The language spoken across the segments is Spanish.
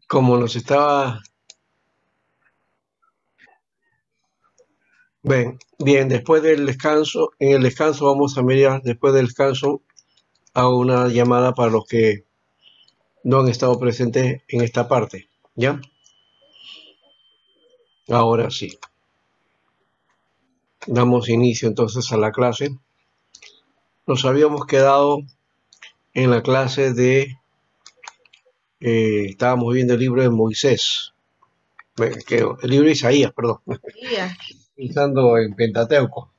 Como nos estaba... Bien, después del descanso, en el descanso vamos a mirar, después del descanso, a una llamada para los que no han estado presentes en esta parte. ¿Ya? Ahora sí. Damos inicio entonces a la clase. Nos habíamos quedado en la clase de... estábamos viendo el libro de Moisés. El libro de Isaías, perdón. Isaías. Pensando en Pentateuco.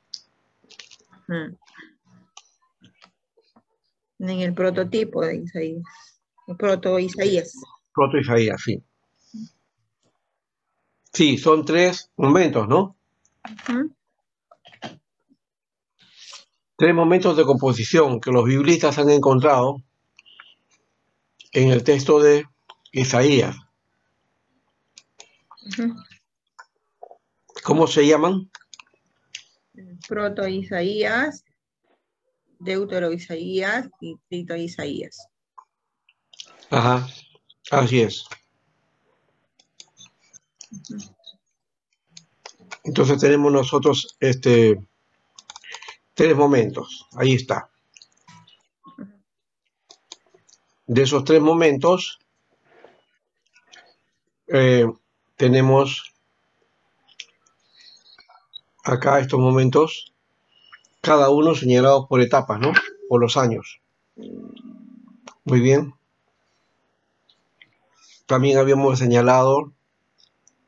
En el prototipo de Isaías. El proto-Isaías. Proto Isaías, sí. Sí, son 3 momentos, ¿no? 3 momentos de composición que los biblistas han encontrado en el texto de Isaías. ¿Cómo se llaman? Proto-Isaías, Deutero-Isaías y Trito-Isaías. Ajá, así es. Entonces tenemos nosotros 3 momentos. Ahí está. De esos 3 momentos tenemos acá estos momentos, cada uno señalado por etapas, ¿no? Por los años. Muy bien. También habíamos señalado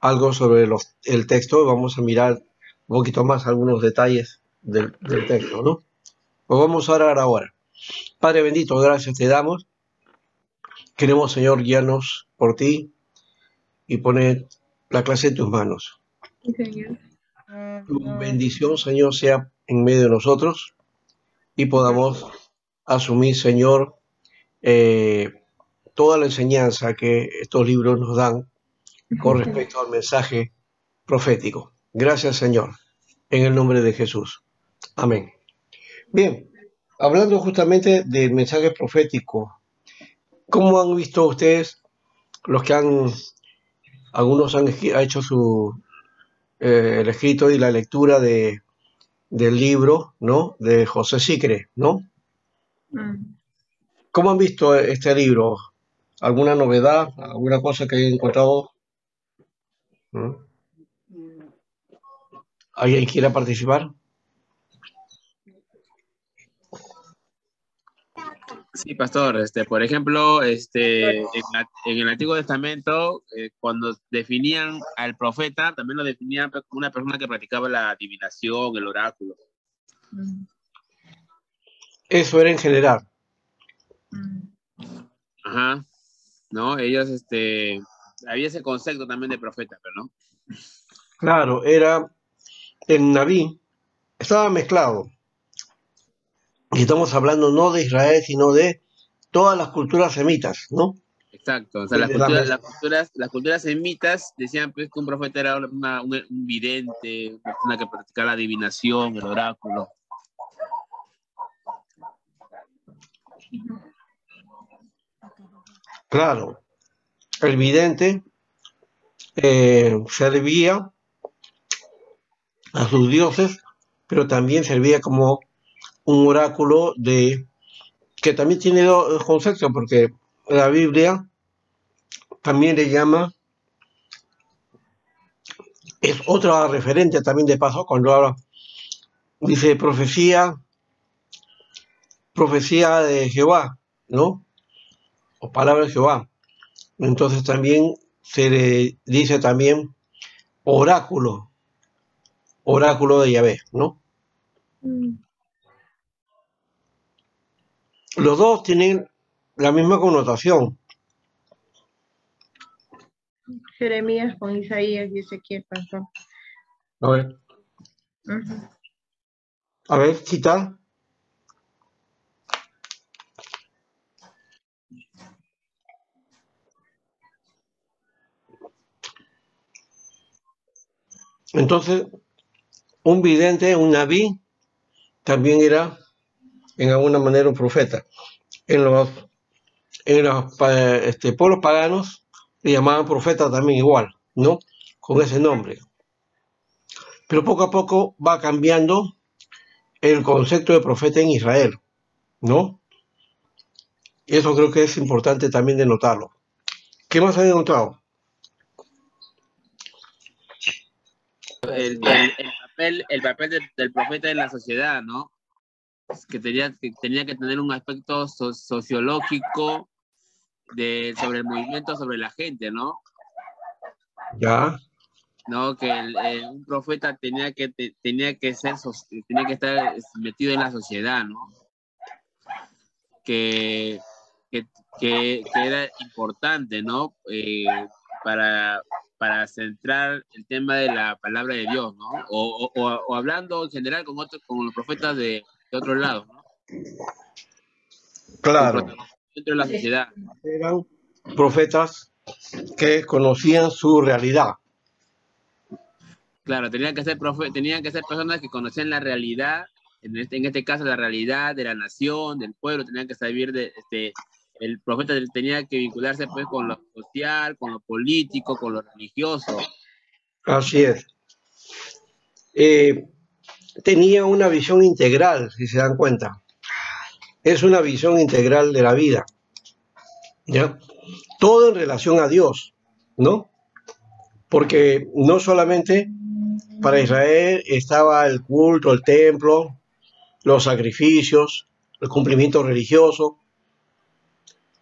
algo sobre el texto. Vamos a mirar un poquito más algunos detalles del texto, ¿no? Pues vamos a orar ahora. Padre bendito, gracias te damos. Queremos, Señor, guiarnos por ti y poner la clase en tus manos. Sí, Señor. Tu bendición, Señor, sea en medio de nosotros y podamos asumir, Señor, toda la enseñanza que estos libros nos dan con respecto al mensaje profético. Gracias, Señor, en el nombre de Jesús. Amén. Bien, hablando justamente del mensaje profético, ¿cómo han visto ustedes los que algunos han hecho el escrito y la lectura del libro, ¿no? De José Sicre, ¿no? ¿Cómo han visto este libro? ¿Alguna novedad? ¿Alguna cosa que hayan encontrado? ¿No? ¿Alguien quiera participar? Sí, pastor, por ejemplo, en el Antiguo Testamento, cuando definían al profeta, también lo definían como una persona que practicaba la adivinación, el oráculo. Eso era en general. Ajá, ¿no? Ellos, había ese concepto también de profeta, pero no. Claro, era el Naví, estaba mezclado. Y estamos hablando no de Israel, sino de todas las culturas semitas, ¿no? Exacto, o sea, las culturas semitas decían pues, que un profeta era un vidente, una persona que practicaba la adivinación, el oráculo. Claro, el vidente servía a sus dioses, pero también servía como un oráculo que también tiene dos conceptos, porque la Biblia también le llama, es otra referente también de paso cuando habla, dice profecía de Jehová, ¿no? O palabra de Jehová. Entonces también se le dice también oráculo de Yahvé, ¿no? Los dos tienen la misma connotación. Jeremías con Isaías y Ezequiel, pastor. A ver. A ver, cita. Entonces, un vidente, un naví, también era en alguna manera un profeta. En los pueblos paganos, le llamaban profeta también igual, ¿no? Con ese nombre. Pero poco a poco va cambiando el concepto de profeta en Israel, ¿no? Y eso creo que es importante también de notarlo. ¿Qué más han encontrado? El papel del profeta en la sociedad, ¿no? Que tenía que tener un aspecto sociológico sobre el movimiento, sobre la gente, ¿no? Ya. ¿No? Que un profeta tenía que estar metido en la sociedad, ¿no? Que era importante, ¿no? Para centrar el tema de la palabra de Dios, ¿no? O hablando en general con los profetas de otro lado, ¿no? Claro. Dentro de la sociedad. Eran profetas que conocían su realidad. Claro, tenían que ser personas que conocían la realidad, en este caso la realidad de la nación, del pueblo, tenían que saber el profeta tenía que vincularse pues con lo social, con lo político, con lo religioso. Así es. Tenía una visión integral, si se dan cuenta. Es una visión integral de la vida, ¿ya? Todo en relación a Dios, ¿no? Porque no solamente para Israel estaba el culto, el templo, los sacrificios, el cumplimiento religioso.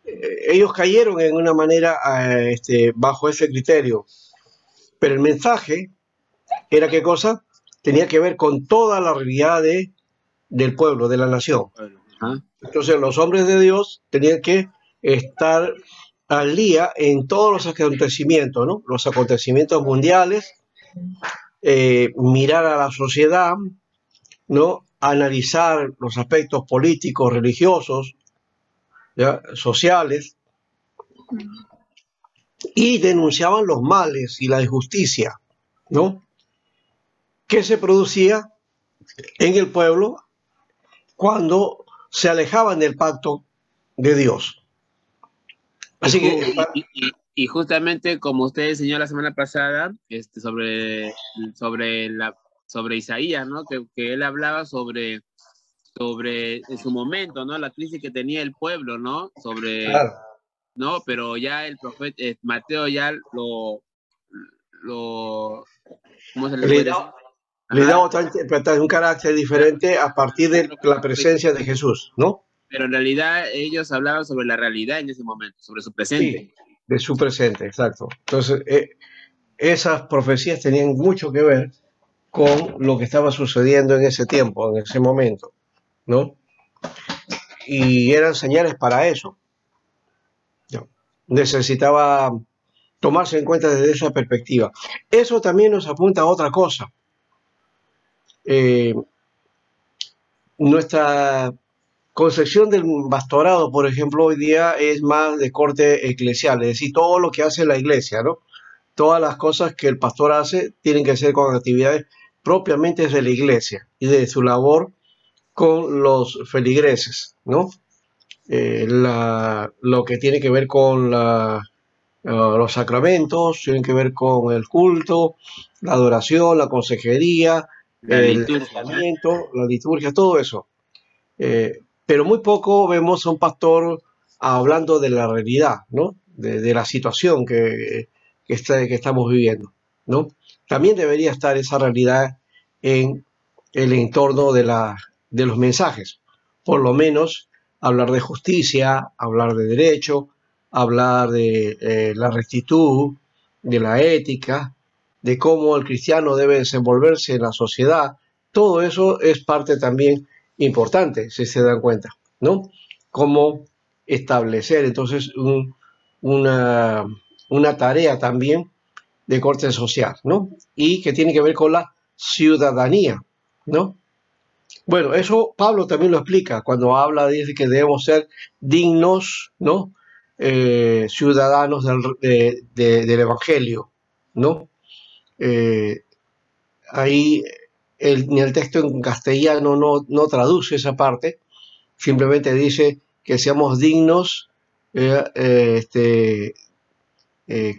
Ellos cayeron en una manera bajo ese criterio. Pero el mensaje era ¿qué cosa? Tenía que ver con toda la realidad del pueblo, de la nación. Entonces los hombres de Dios tenían que estar al día en todos los acontecimientos, ¿no? Los acontecimientos mundiales, mirar a la sociedad, ¿no? Analizar los aspectos políticos, religiosos, ¿ya? Sociales, y denunciaban los males y la injusticia, ¿no? Que se producía en el pueblo cuando se alejaban del pacto de Dios. Así y justamente como usted enseñó la semana pasada sobre Isaías, ¿no? Que él hablaba sobre en su momento, ¿no? La crisis que tenía el pueblo, ¿no? claro. ¿No? Pero ya el profeta Mateo ya ¿cómo se le puede decir? Le da otra interpretación, un carácter diferente a partir de la presencia de Jesús, ¿no? Pero en realidad ellos hablaban sobre la realidad en ese momento, sobre su presente. Sí, de su presente, exacto. Entonces, esas profecías tenían mucho que ver con lo que estaba sucediendo en ese tiempo, en ese momento, ¿no? Y eran señales para eso. ¿No? Necesitaba tomarse en cuenta desde esa perspectiva. Eso también nos apunta a otra cosa. Nuestra concepción del pastorado, por ejemplo, hoy día es más de corte eclesial, es decir, todo lo que hace la iglesia, ¿no? Todas las cosas que el pastor hace tienen que ser con actividades propiamente de la iglesia y de su labor con los feligreses, ¿no? Lo que tiene que ver con los sacramentos, tienen que ver con el culto, la adoración, la consejería, el tratamiento, la liturgia, todo eso. Pero muy poco vemos a un pastor hablando de la realidad, ¿no? De la situación que estamos viviendo, ¿no? También debería estar esa realidad en el entorno de los mensajes. Por lo menos hablar de justicia, hablar de derecho, hablar de la rectitud, de la ética, de cómo el cristiano debe desenvolverse en la sociedad. Todo eso es parte también importante, si se dan cuenta, ¿no? Cómo establecer entonces una tarea también de corte social, ¿no? Y que tiene que ver con la ciudadanía, ¿no? Bueno, eso Pablo también lo explica cuando habla, dice que debemos ser dignos, ¿no? Ciudadanos del Evangelio, ¿no? Ahí en el texto en castellano no traduce esa parte, simplemente dice que seamos dignos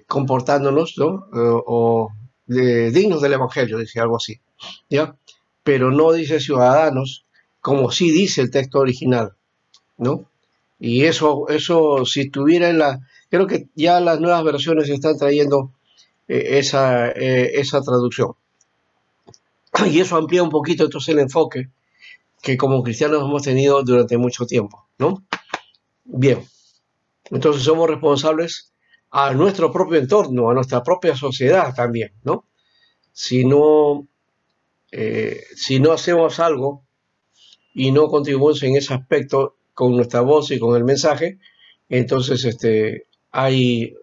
comportándonos, ¿no? Dignos del Evangelio, dice algo así, ¿ya? Pero no dice ciudadanos, como sí dice el texto original, ¿no? Y eso si estuviera en la... Creo que ya las nuevas versiones están trayendo esa traducción. Y eso amplía un poquito entonces el enfoque que como cristianos hemos tenido durante mucho tiempo, ¿no? Bien, entonces somos responsables a nuestro propio entorno, a nuestra propia sociedad también, ¿no? Si no hacemos algo y no contribuimos en ese aspecto con nuestra voz y con el mensaje, entonces hay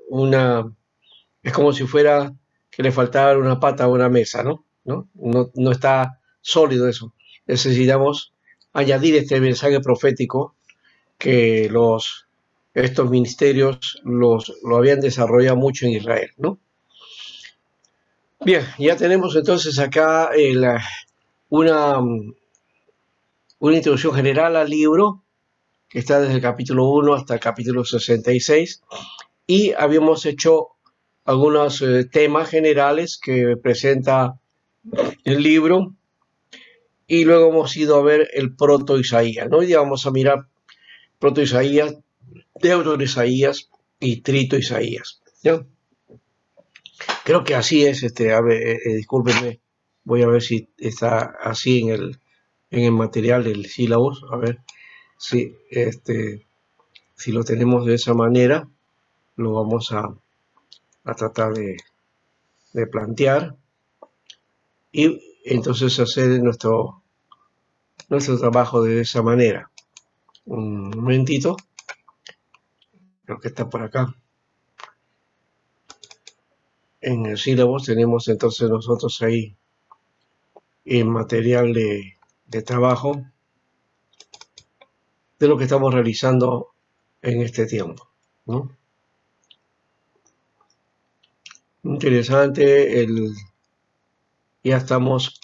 es como si fuera que le faltara una pata a una mesa, ¿no? No está sólido eso. Necesitamos añadir este mensaje profético que estos ministerios lo habían desarrollado mucho en Israel, ¿no? Bien, ya tenemos entonces acá una introducción general al libro, que está desde el capítulo 1 hasta el capítulo 66, y habíamos hecho algunos temas generales que presenta el libro, y luego hemos ido a ver el proto-Isaías, ¿no? Y vamos a mirar proto-Isaías, deutero-Isaías y trito-Isaías, ¿ya? Creo que así es, a ver, discúlpenme, voy a ver si está así en el material del sílabus, a ver si, si lo tenemos de esa manera, lo vamos a tratar de plantear y entonces hacer nuestro trabajo de esa manera. Un momentito, creo que está por acá. En el sílabus tenemos entonces nosotros ahí el material de trabajo de lo que estamos realizando en este tiempo, ¿no? Interesante, ya estamos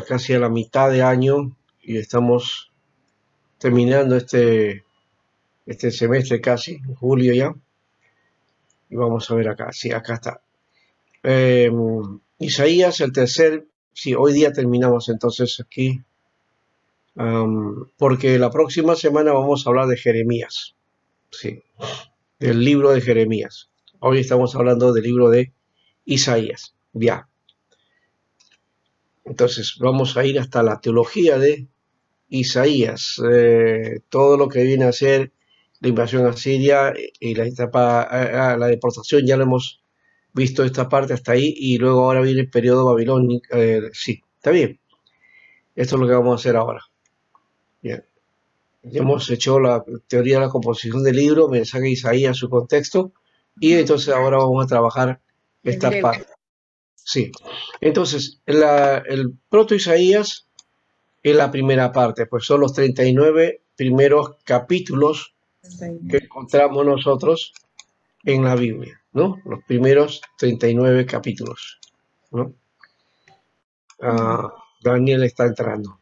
casi a la mitad de año y estamos terminando este semestre casi, en julio ya. Y vamos a ver acá, sí, acá está. Isaías, el tercer, sí, hoy día terminamos entonces aquí, porque la próxima semana vamos a hablar de Jeremías, sí, del libro de Jeremías. Hoy estamos hablando del libro de Isaías, ya. Entonces vamos a ir hasta la teología de Isaías, todo lo que viene a ser la invasión a Siria y la etapa, la deportación, ya lo hemos visto esta parte hasta ahí, y luego ahora viene el periodo babilónico, sí, está bien. Esto es lo que vamos a hacer ahora. Bien. Ya hemos hecho la teoría de la composición del libro, mensaje de Isaías, su contexto, y entonces ahora vamos a trabajar esta parte. Sí. Entonces, el proto-Isaías es la primera parte, pues son los 39 primeros capítulos que encontramos nosotros en la Biblia, ¿no? Los primeros 39 capítulos, ¿no? Daniel está entrando.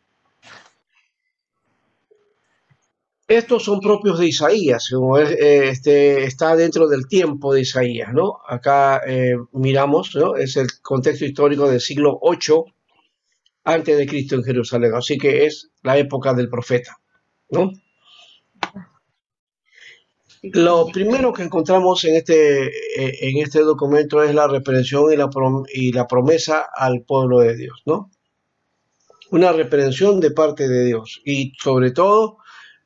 Estos son propios de Isaías, como está dentro del tiempo de Isaías, ¿no? Acá miramos, ¿no? Es el contexto histórico del siglo 8 antes de Cristo en Jerusalén, así que es la época del profeta, ¿no? Lo primero que encontramos en este documento es la reprensión y la promesa al pueblo de Dios, ¿no? Una reprensión de parte de Dios, y sobre todo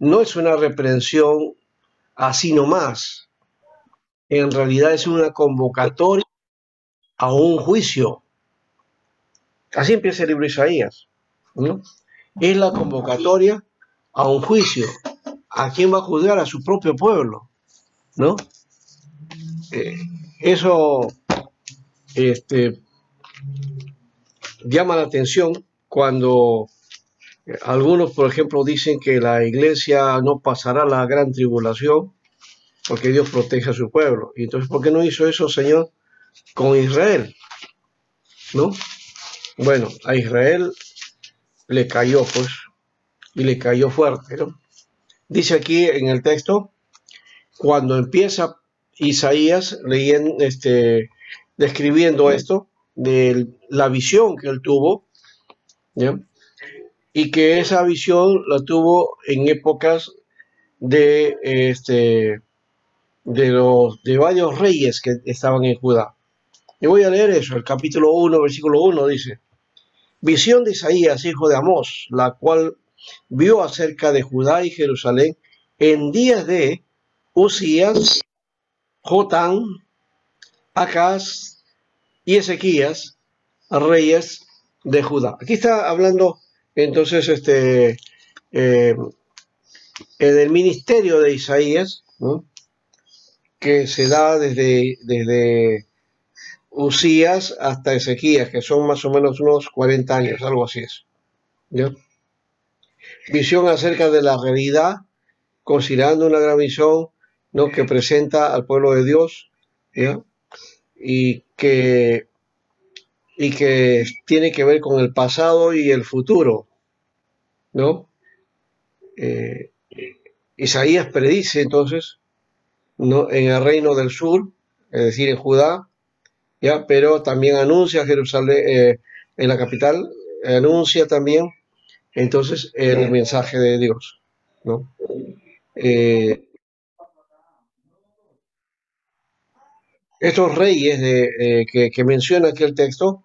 no es una reprensión así nomás, en realidad es una convocatoria a un juicio. Así empieza el libro de Isaías, ¿no? Es la convocatoria a un juicio. ¿A quién va a juzgar? A su propio pueblo, ¿no? Eso llama la atención cuando algunos, por ejemplo, dicen que la iglesia no pasará la gran tribulación porque Dios protege a su pueblo. Y entonces, ¿por qué no hizo eso, Señor, con Israel? ¿No? Bueno, a Israel le cayó, pues, y le cayó fuerte, ¿no? Dice aquí en el texto, cuando empieza Isaías describiendo esto, de la visión que él tuvo, ¿ya? Y que esa visión la tuvo en épocas de, de varios reyes que estaban en Judá. Y voy a leer eso, el capítulo 1, versículo 1 dice: visión de Isaías, hijo de Amós, la cual vio acerca de Judá y Jerusalén en días de Usías, Jotam, Acaz y Ezequías, reyes de Judá. Aquí está hablando entonces del ministerio de Isaías, ¿no? Que se da desde Usías hasta Ezequías, que son más o menos unos 40 años, algo así es, ¿ya? Visión acerca de la realidad, considerando una gran visión, ¿no? Que presenta al pueblo de Dios, ¿ya? y que tiene que ver con el pasado y el futuro, ¿no? Isaías predice entonces, ¿no? En el reino del sur, es decir, en Judá, ¿ya? Pero también anuncia Jerusalén, en la capital, anuncia también entonces el mensaje de Dios, ¿no? Estos reyes que menciona aquí el texto,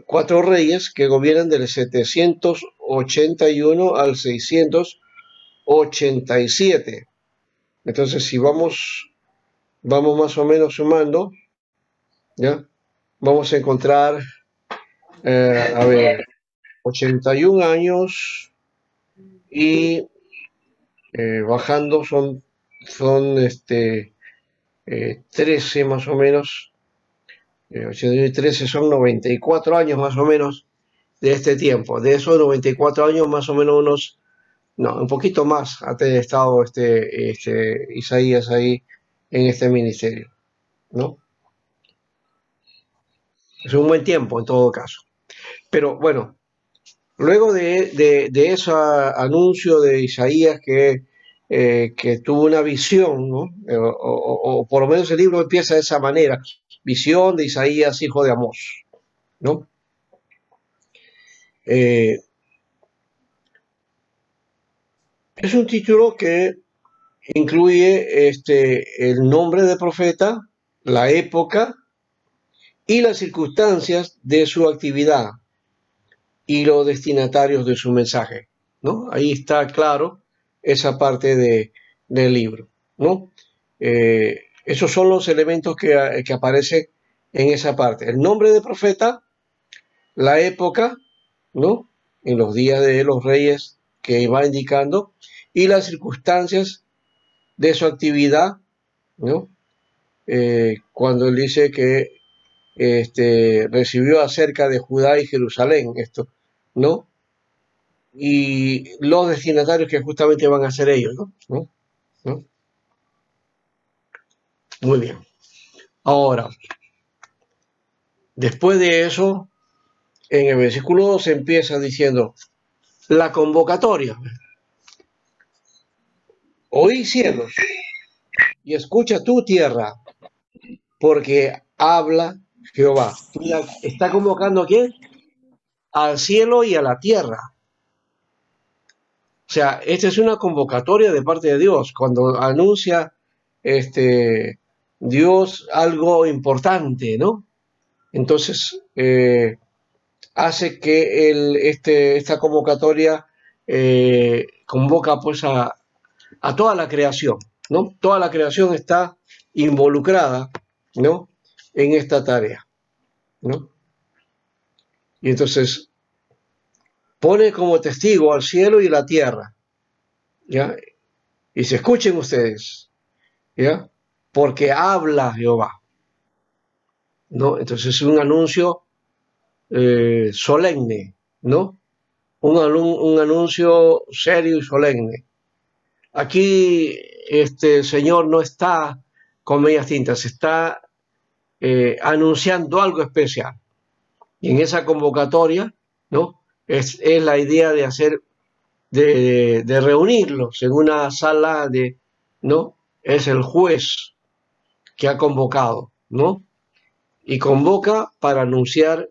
4 reyes que gobiernan del 781 al 687. Entonces, si vamos más o menos sumando, ¿ya? Vamos a encontrar, a ver, 81 años y bajando son 13 más o menos, 81 y 13 son 94 años más o menos de este tiempo. De esos 94 años, más o menos un poquito más ha estado Isaías ahí en este ministerio, ¿no? Es un buen tiempo en todo caso. Pero bueno, luego de ese anuncio de Isaías que tuvo una visión, ¿no? O por lo menos el libro empieza de esa manera: visión de Isaías, hijo de Amós, ¿no? Es un título que incluye el nombre del profeta, la época y las circunstancias de su actividad y los destinatarios de su mensaje, ¿no? Ahí está claro esa parte del libro, ¿no? Esos son los elementos que aparecen en esa parte: el nombre del profeta, la época, ¿no? En los días de los reyes que va indicando, y las circunstancias de su actividad, ¿no? Cuando él dice que recibió acerca de Judá y Jerusalén, esto, ¿no? Y los destinatarios que justamente van a ser ellos, ¿no? ¿No? Muy bien. Ahora, después de eso, en el versículo 2 empieza diciendo la convocatoria: oí cielos y escucha tu tierra, porque habla Jehová. Mira, ¿está convocando a quién? Al cielo y a la tierra. O sea, esta es una convocatoria de parte de Dios, cuando anuncia Dios algo importante, ¿no? Entonces, hace que esta convocatoria convoca pues a toda la creación, ¿no? Toda la creación está involucrada, ¿no? En esta tarea, ¿no? Y entonces pone como testigo al cielo y la tierra, ¿ya? Y se escuchen ustedes, ¿ya? Porque habla Jehová, ¿no? Entonces es un anuncio solemne, ¿no? Un anuncio serio y solemne. Aquí el Señor no está con medias tintas, está anunciando algo especial. Y en esa convocatoria, ¿no? Es la idea de hacer, de reunirlos en una sala ¿no? Es el juez que ha convocado, ¿no? Y convoca para anunciar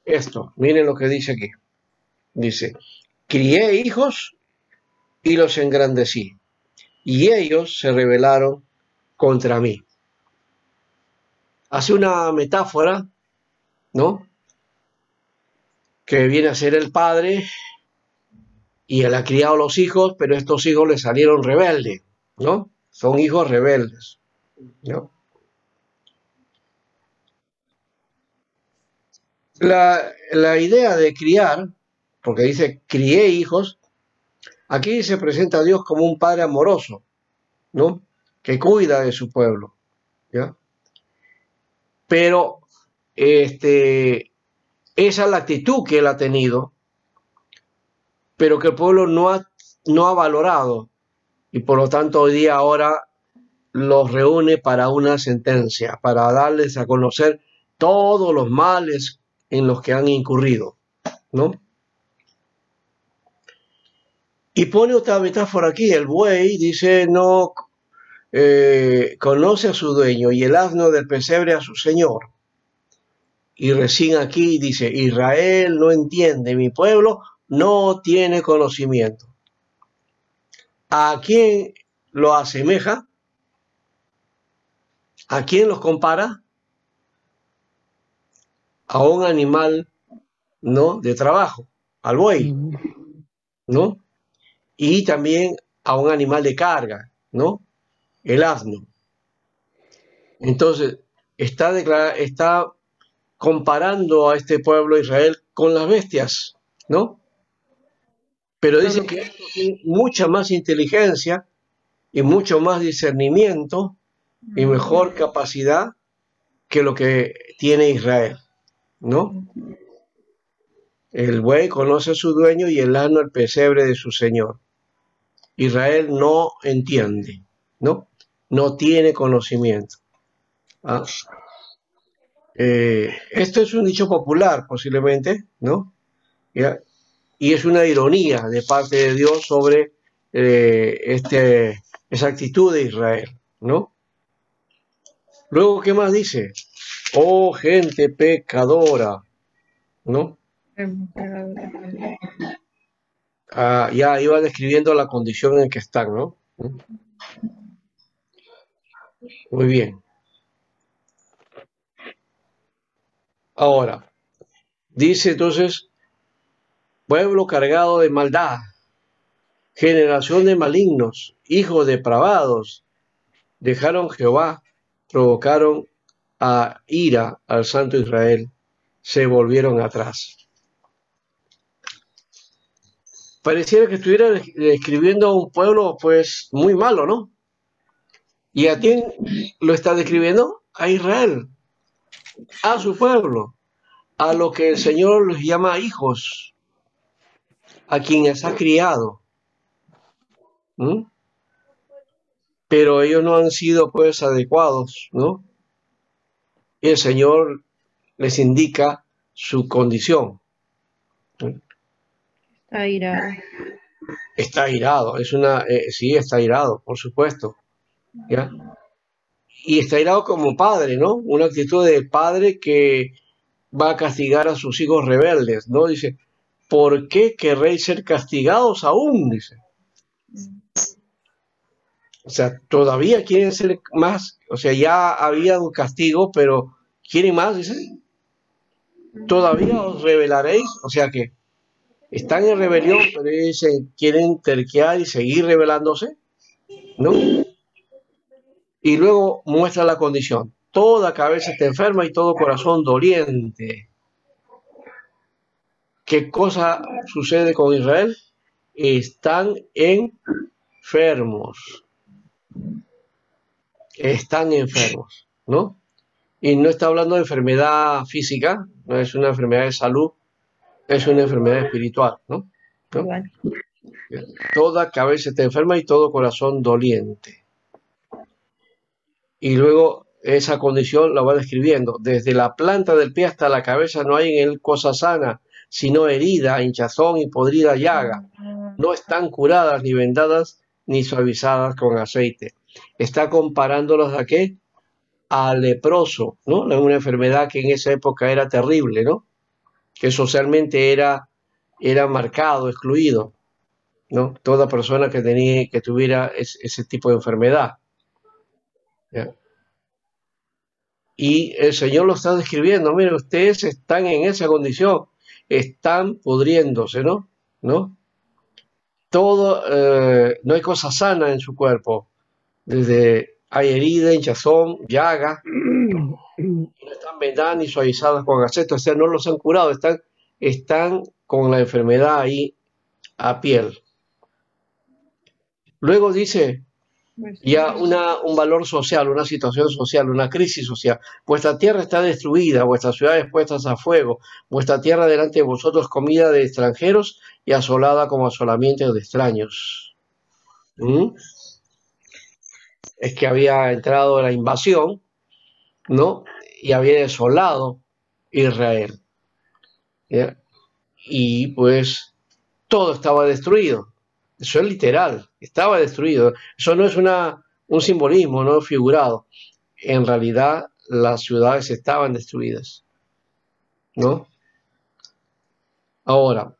esto. Miren lo que dice aquí. Dice, crié hijos y los engrandecí, y ellos se rebelaron contra mí. Hace una metáfora, ¿no? Que viene a ser el padre y él ha criado los hijos, pero estos hijos le salieron rebeldes, ¿no? Son hijos rebeldes, ¿no? La idea de criar, porque dice crié hijos, aquí se presenta a Dios como un padre amoroso, ¿no? Que cuida de su pueblo, ¿ya? Pero esa es la actitud que él ha tenido, pero que el pueblo no ha valorado, y por lo tanto hoy día ahora los reúne para una sentencia, para darles a conocer todos los males en los que han incurrido, ¿no? Y pone otra metáfora aquí, el buey dice, no conoce a su dueño y el asno del pesebre a su señor. Y recién aquí dice, Israel no entiende, mi pueblo no tiene conocimiento. ¿A quién lo asemeja? ¿A quién los compara? A un animal, ¿no? De trabajo, al buey, ¿no? Y también a un animal de carga, ¿no? El asno. Entonces, está comparando a este pueblo de Israel con las bestias, ¿no? Pero dicen que estos tienen mucha más inteligencia y mucho más discernimiento y mejor capacidad que lo que tiene Israel, ¿no? El buey conoce a su dueño y el asno el pesebre de su señor. Israel no entiende, ¿no? No tiene conocimiento. ¿Ah? Esto es un dicho popular, posiblemente, ¿no? ¿Ya? Y es una ironía de parte de Dios sobre esa actitud de Israel, ¿no? Luego, ¿qué más dice? Oh, gente pecadora, ¿no? Ya iba describiendo la condición en que están, ¿no? Muy bien. Ahora, dice entonces, pueblo cargado de maldad, generación de malignos, hijos depravados, dejaron Jehová, provocaron a ira al santo Israel, se volvieron atrás. Pareciera que estuviera describiendo a un pueblo pues muy malo, ¿no? ¿Y a quién lo está describiendo? A Israel, a su pueblo, a lo que el Señor les llama hijos, a quienes ha criado. ¿Mm? Pero ellos no han sido pues adecuados, ¿no? Y el Señor les indica su condición. Está irado. Está irado, sí, está irado, por supuesto, ¿ya? Y está irado como padre, ¿no? Una actitud de padre que va a castigar a sus hijos rebeldes, ¿no? Dice, ¿por qué querréis ser castigados aún? Dice. O sea, todavía quieren ser más, o sea, ya había un castigo, pero ¿quieren más? Dice. ¿Todavía os rebelaréis? O sea que están en rebelión, pero ellos quieren terquear y seguir rebelándose, ¿no? Y luego muestra la condición. Toda cabeza está enferma y todo corazón doliente. ¿Qué cosa sucede con Israel? Están enfermos. Están enfermos, ¿no? Y no está hablando de enfermedad física, no es una enfermedad de salud, es una enfermedad espiritual, ¿no? ¿No? Bueno. Toda cabeza está enferma y todo corazón doliente. Y luego esa condición la va describiendo. Desde la planta del pie hasta la cabeza no hay en él cosa sana, sino herida, hinchazón y podrida llaga. No están curadas, ni vendadas, ni suavizadas con aceite. Está comparándolos a qué? al leproso, ¿no? Una enfermedad que en esa época era terrible, ¿no? Que socialmente era marcado, excluido, ¿no? Toda persona que tuviera ese tipo de enfermedad, ¿ya? Y el Señor lo está describiendo, miren, ustedes están en esa condición, están pudriéndose, ¿no? ¿No? Todo, no hay cosa sana en su cuerpo, desde hay herida, hinchazón, llaga, no están vendadas ni suavizadas con aceite, o sea, no los han curado, están con la enfermedad ahí a piel. Luego dice ya un valor social, una situación social, una crisis social. Vuestra tierra está destruida, vuestras ciudades puestas a fuego, vuestra tierra delante de vosotros comida de extranjeros y asolada como asolamiento de extraños. ¿Mm? Es que había entrado la invasión, ¿no? Y había desolado Israel, ¿ya? Y pues todo estaba destruido. Eso es literal, estaba destruido. Eso no es un simbolismo, no figurado. En realidad las ciudades estaban destruidas, ¿no? Ahora,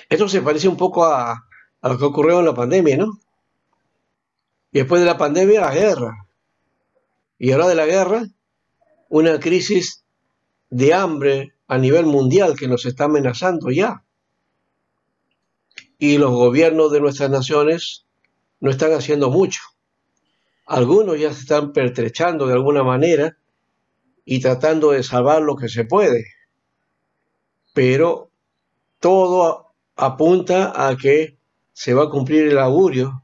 esto se parece un poco a lo que ocurrió en la pandemia, ¿no? Y después de la pandemia, la guerra. Y ahora de la guerra, una crisis de hambre a nivel mundial que nos está amenazando ya. Y los gobiernos de nuestras naciones no están haciendo mucho. Algunos ya se están pertrechando de alguna manera y tratando de salvar lo que se puede. Pero todo apunta a que se va a cumplir el augurio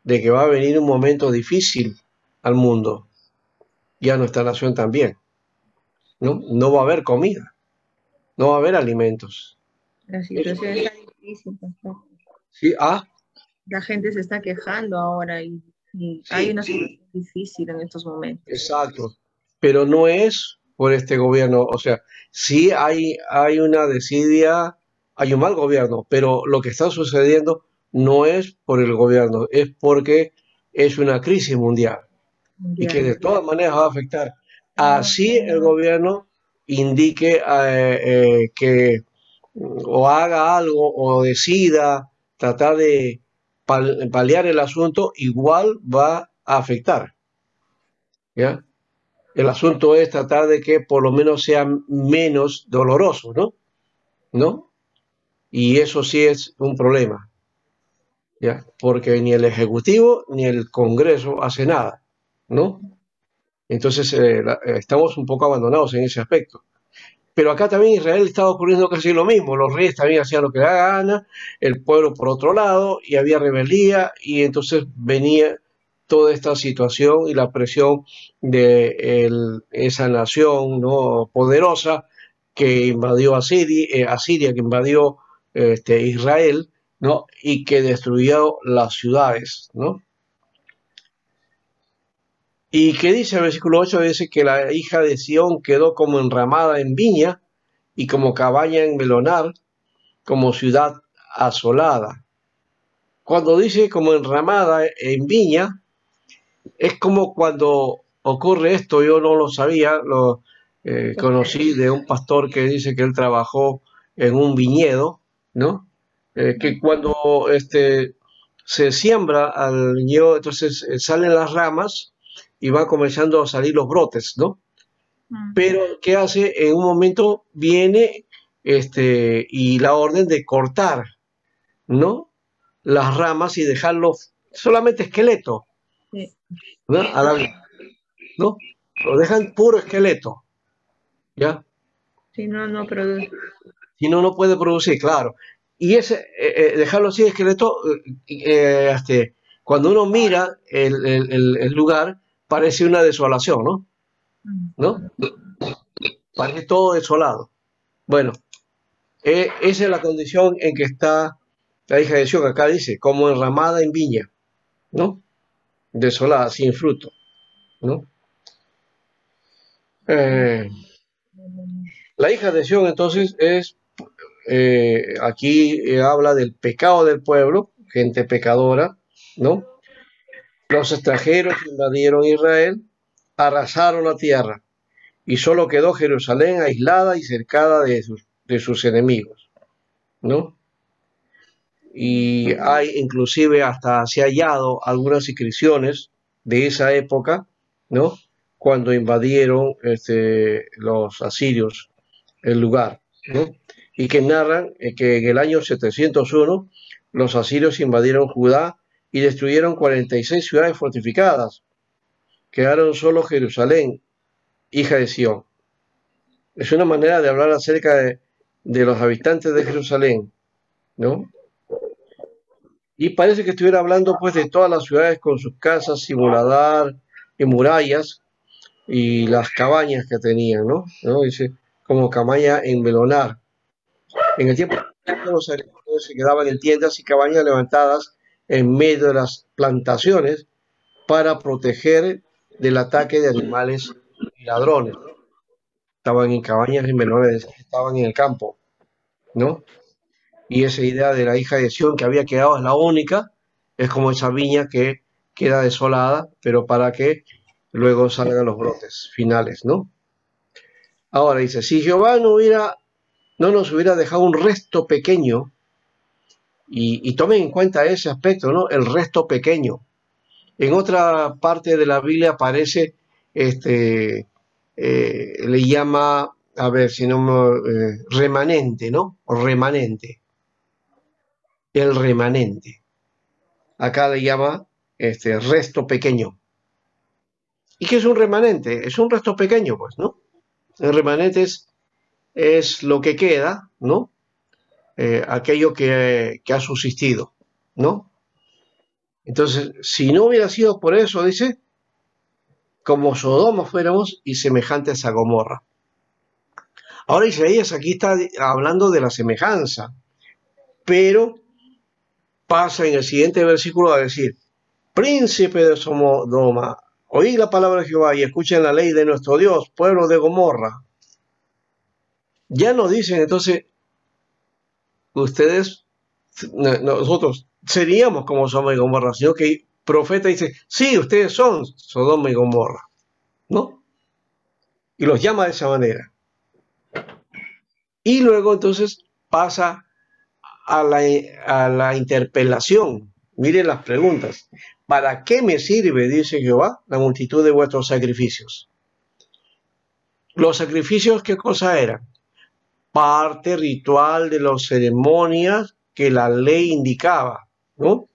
de que va a venir un momento difícil al mundo y a nuestra nación también. No va a haber comida, no va a haber alimentos. La situación está difícil, pastor. Sí, La gente se está quejando ahora y sí, hay una situación difícil en estos momentos. exacto. Pero no es por este gobierno, o sea, sí hay una desidia, hay un mal gobierno, pero lo que está sucediendo no es por el gobierno, es porque es una crisis mundial y que de todas maneras va a afectar. Así el gobierno indique que o haga algo o decida tratar de paliar el asunto, igual va a afectar, ¿ya? El asunto es tratar de que por lo menos sea menos doloroso, ¿no? ¿No? Y eso sí es un problema, ¿ya? Porque ni el Ejecutivo ni el Congreso hace nada, ¿no? Entonces estamos un poco abandonados en ese aspecto. Pero acá también en Israel estaba ocurriendo casi lo mismo. Los reyes también hacían lo que da gana, el pueblo por otro lado, y había rebeldía, y entonces venía toda esta situación y la presión de esa nación, ¿no?, poderosa que invadió Asiria, que invadió Israel, ¿no?, y que destruyó las ciudades, ¿no? Y que dice el versículo 8, dice que la hija de Sión quedó como enramada en viña y como cabaña en melonar, como ciudad asolada. Cuando dice como enramada en viña, es como cuando ocurre esto, yo no lo sabía, lo conocí de un pastor que dice que él trabajó en un viñedo, ¿no? Que cuando se siembra al viñedo, entonces salen las ramas y van comenzando a salir los brotes, ¿no? Pero, ¿qué hace? En un momento viene y la orden de cortar, ¿no?, las ramas y dejarlo solamente esqueleto, Sí. ¿no? ¿No? Lo dejan puro esqueleto, ¿ya? Si no, no produce. Si no, no puede producir, claro. Y ese, dejarlo así esqueleto, cuando uno mira el lugar, parece una desolación, ¿no? ¿No? Parece todo desolado. Bueno, esa es la condición en que está la hija de Sión. Acá dice, como enramada en viña, ¿no? Desolada, sin fruto, ¿no? La hija de Sión entonces es, aquí habla del pecado del pueblo, gente pecadora, ¿no? Los extranjeros invadieron Israel arrasaron la tierra y solo quedó Jerusalén aislada y cercada de sus enemigos, ¿no? Y hay inclusive hasta se ha hallado algunas inscripciones de esa época, ¿no? Cuando invadieron los asirios el lugar, ¿no? Y que narran que en el año 701 los asirios invadieron Judá y destruyeron 46 ciudades fortificadas. Quedaron solo Jerusalén, hija de Sión. Es una manera de hablar acerca de los habitantes de Jerusalén, ¿no? Y parece que estuviera hablando pues de todas las ciudades con sus casas y muladar y murallas y las cabañas que tenían, ¿no? Dice, como cabaña en Belonar. En el tiempo los agricultores se quedaban en tiendas y cabañas levantadas en medio de las plantaciones para proteger del ataque de animales y ladrones. Estaban en cabañas en Belonar, estaban en el campo, ¿no? Y esa idea de la hija de Sión que había quedado es la única, es como esa viña que queda desolada, pero para que luego salgan los brotes finales, ¿no? Ahora dice, si Jehová no nos hubiera dejado un resto pequeño, y tomen en cuenta ese aspecto, ¿no? El resto pequeño. En otra parte de la Biblia aparece, le llama, a ver si no remanente, ¿no? O remanente. El remanente. Acá le llama resto pequeño. ¿Y qué es un remanente? Es un resto pequeño, pues, ¿no? El remanente es lo que queda, ¿no? Aquello que ha subsistido, ¿no? Entonces, si no hubiera sido por eso, dice, como Sodoma fuéramos y semejantes a Gomorra. Ahora Isaías aquí está hablando de la semejanza, pero pasa en el siguiente versículo a decir, príncipe de Sodoma, oí la palabra de Jehová y escuchen la ley de nuestro Dios, pueblo de Gomorra. Ya no dicen entonces, ustedes, nosotros seríamos como Sodoma y Gomorra, sino que el profeta dice, sí, ustedes son Sodoma y Gomorra, ¿no? Y los llama de esa manera. Y luego entonces pasa a la interpelación. Miren las preguntas. ¿Para qué me sirve, dice Jehová, la multitud de vuestros sacrificios? Los sacrificios, ¿qué cosa eran? Parte ritual de las ceremonias que la ley indicaba, ¿no?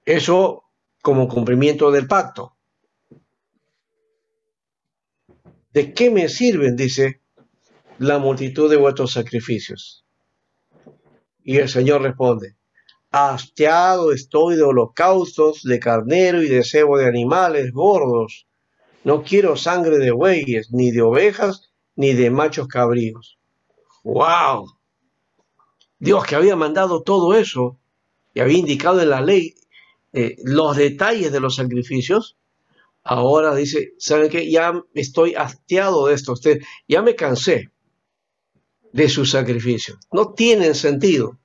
Eso como cumplimiento del pacto. ¿De qué me sirven, dice, la multitud de vuestros sacrificios? Y el Señor responde, hastiado estoy de holocaustos, de carnero y de cebo de animales gordos. No quiero sangre de bueyes, ni de ovejas, ni de machos cabríos. ¡Wow! Dios que había mandado todo eso y había indicado en la ley los detalles de los sacrificios, ahora dice, ¿saben qué? Ya estoy hastiado de esto. Ya me cansé de sus sacrificios. No tienen sentido.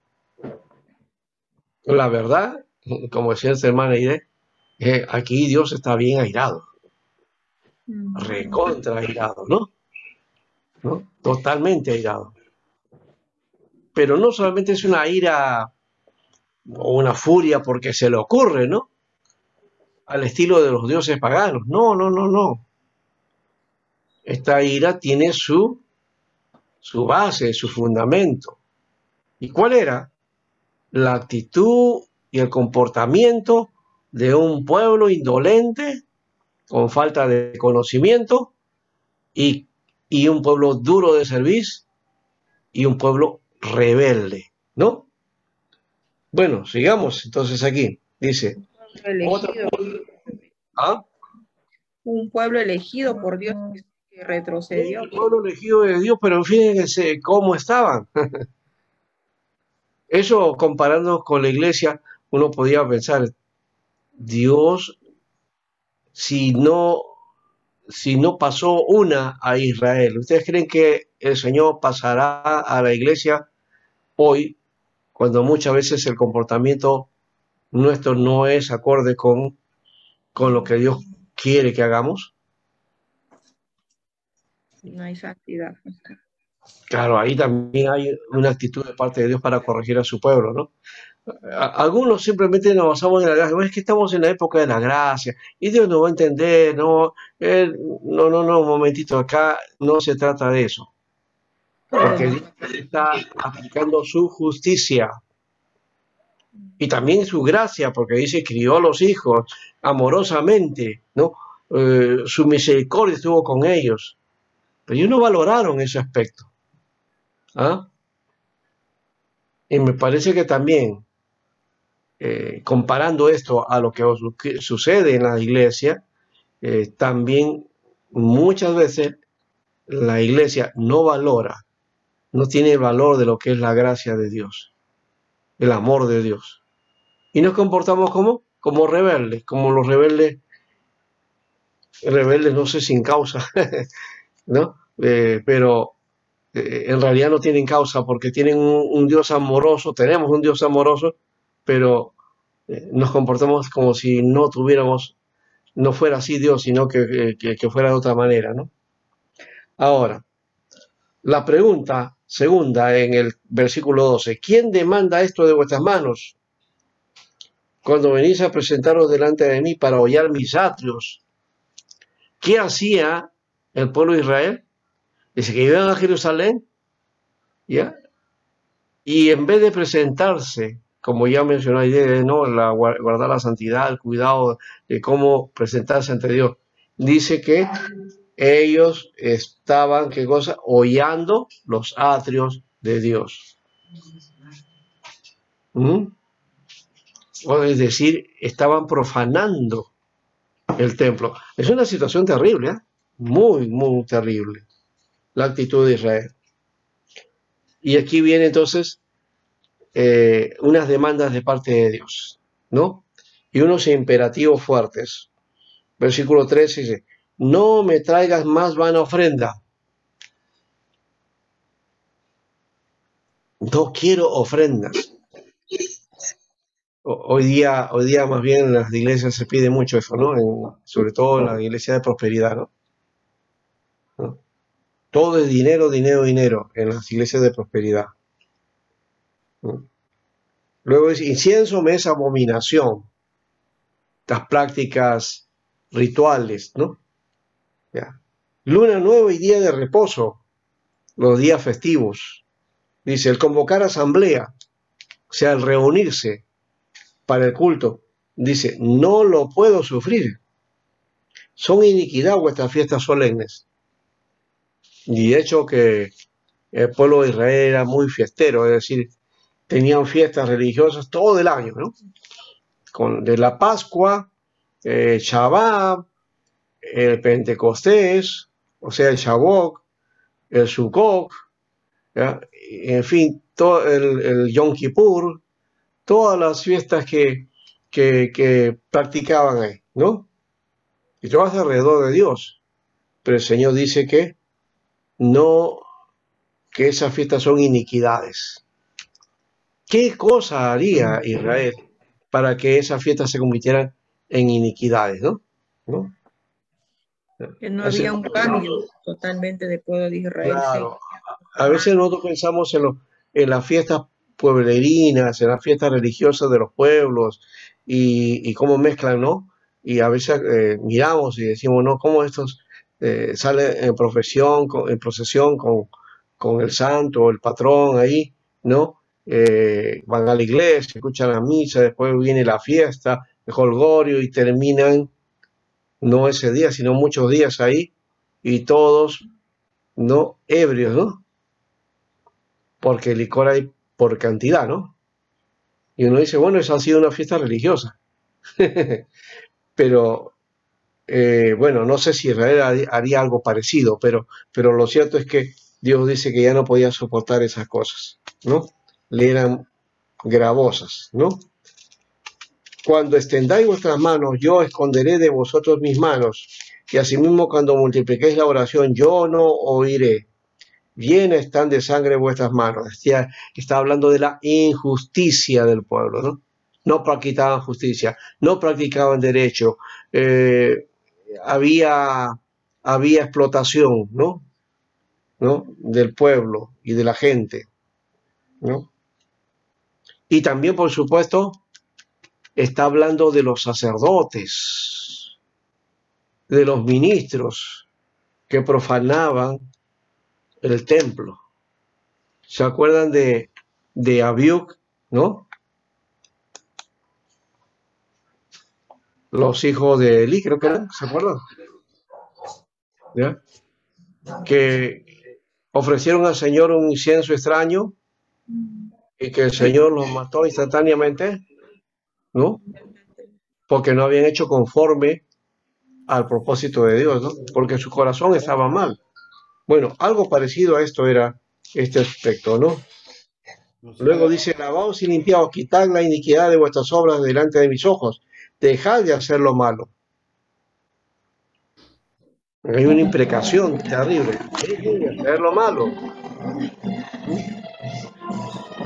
La verdad, como decía esta hermana Aide, aquí Dios está bien airado. Recontra airado, ¿no? Totalmente airado. Pero no solamente es una ira o una furia porque se le ocurre, ¿no? Al estilo de los dioses paganos. No, no, no, no. Esta ira tiene su base, su fundamento. ¿Y cuál era? La actitud y el comportamiento de un pueblo indolente, con falta de conocimiento, y un pueblo duro de servicio, y un pueblo rebelde, ¿no? Bueno, sigamos entonces aquí. Dice, un pueblo elegido por Dios que retrocedió. Un pueblo elegido de Dios, pero fíjense cómo estaban. Eso, comparándonos con la iglesia, uno podía pensar, Dios, si no pasó una a Israel, ¿ustedes creen que el Señor pasará a la iglesia hoy, cuando muchas veces el comportamiento nuestro no es acorde con con lo que Dios quiere que hagamos? No hay santidad. Claro, ahí también hay una actitud de parte de Dios para corregir a su pueblo, ¿no? Algunos simplemente nos basamos en la gracia. Bueno, es que estamos en la época de la gracia y Dios nos va a entender, no, un momentito, acá no se trata de eso, porque Dios está aplicando su justicia y también su gracia, porque dice crió a los hijos amorosamente, ¿no? Su misericordia estuvo con ellos, pero ellos no valoraron ese aspecto, ¿ah? Y me parece que también comparando esto a lo que sucede en la iglesia, también muchas veces la iglesia no valora, no tiene el valor de lo que es la gracia de Dios, el amor de Dios. Y nos comportamos como rebeldes, como los rebeldes, no sé, sin causa, ¿no? Pero en realidad no tienen causa porque tienen un Dios amoroso, tenemos un Dios amoroso, pero nos comportamos como si no fuera así Dios, sino que fuera de otra manera, ¿no? Ahora, la pregunta segunda en el versículo 12, ¿quién demanda esto de vuestras manos? Cuando venís a presentaros delante de mí para hollar mis atrios. ¿Qué hacía el pueblo de Israel? Dice que iban a Jerusalén, ¿ya? Y en vez de presentarse, como ya mencionó ayer, ¿no? Guardar la santidad, el cuidado de cómo presentarse ante Dios, dice que ellos estaban, ¿qué cosa? Hollando los atrios de Dios. O es decir, estaban profanando el templo. Es una situación terrible, ¿eh? Muy, muy terrible, la actitud de Israel. Y aquí viene entonces unas demandas de parte de Dios, ¿no? Y unos imperativos fuertes. Versículo 13 dice, no me traigas más vana ofrenda. No quiero ofrendas. Hoy día más bien en las iglesias se pide mucho eso, ¿no? Sobre todo en la iglesia de prosperidad, ¿no? Todo es dinero, dinero, dinero en las iglesias de prosperidad, ¿no? Luego dice, incienso me es abominación. Las prácticas rituales, ¿no? Ya. Luna nueva y día de reposo, los días festivos. Dice, el convocar asamblea, o sea, el reunirse para el culto, dice, no lo puedo sufrir. Son iniquidad vuestras fiestas solemnes. Y de hecho que el pueblo de Israel era muy fiestero, es decir, tenían fiestas religiosas todo el año, ¿no? De la Pascua, Shabbat, el Pentecostés, o sea, el Shavuot, el Sukkot, ¿ya? En fin, todo el Yom Kippur, todas las fiestas que practicaban ahí, ¿no? Y todas alrededor de Dios. Pero el Señor dice que no, que esas fiestas son iniquidades. ¿Qué cosa haría Israel para que esas fiestas se convirtieran en iniquidades, ¿no? ¿No? Que no había un cambio totalmente del pueblo de Israel. Claro. A veces nosotros pensamos en las fiestas pueblerinas, en las fiestas religiosas de los pueblos y cómo mezclan, ¿no? Y a veces miramos y decimos, ¿no? Cómo estos salen en procesión con el santo, el patrón ahí, ¿no? Van a la iglesia, escuchan la misa, después viene la fiesta, el jolgorio y terminan, no ese día, sino muchos días ahí y todos, ¿no? Ebrios, ¿no? Porque el licor hay por cantidad, ¿no? Y uno dice, bueno, eso ha sido una fiesta religiosa. Pero, bueno, no sé si Israel haría algo parecido, pero lo cierto es que Dios dice que ya no podía soportar esas cosas, ¿no? Le eran gravosas, ¿no? Cuando extendáis vuestras manos, yo esconderé de vosotros mis manos, y asimismo cuando multipliquéis la oración, yo no oiré. Bien están de sangre vuestras manos. Está hablando de la injusticia del pueblo, ¿no? no practicaban justicia, no practicaban derecho, había explotación, ¿no? Del pueblo y de la gente, ¿no? Y también, por supuesto, está hablando de los sacerdotes, de los ministros que profanaban el templo. ¿Se acuerdan de Abiud, no? Los hijos de Eli, creo que eran, ¿se acuerdan? ¿Ya? Que ofrecieron al Señor un incienso extraño y que el Señor los mató instantáneamente, ¿no? Porque no habían hecho conforme al propósito de Dios, ¿no? Porque su corazón estaba mal. Bueno, algo parecido a esto era este aspecto, ¿no? Luego dice, lavaos y limpiaos, quitad la iniquidad de vuestras obras delante de mis ojos, dejad de hacer lo malo. Hay una imprecación terrible, dejen de hacer lo malo.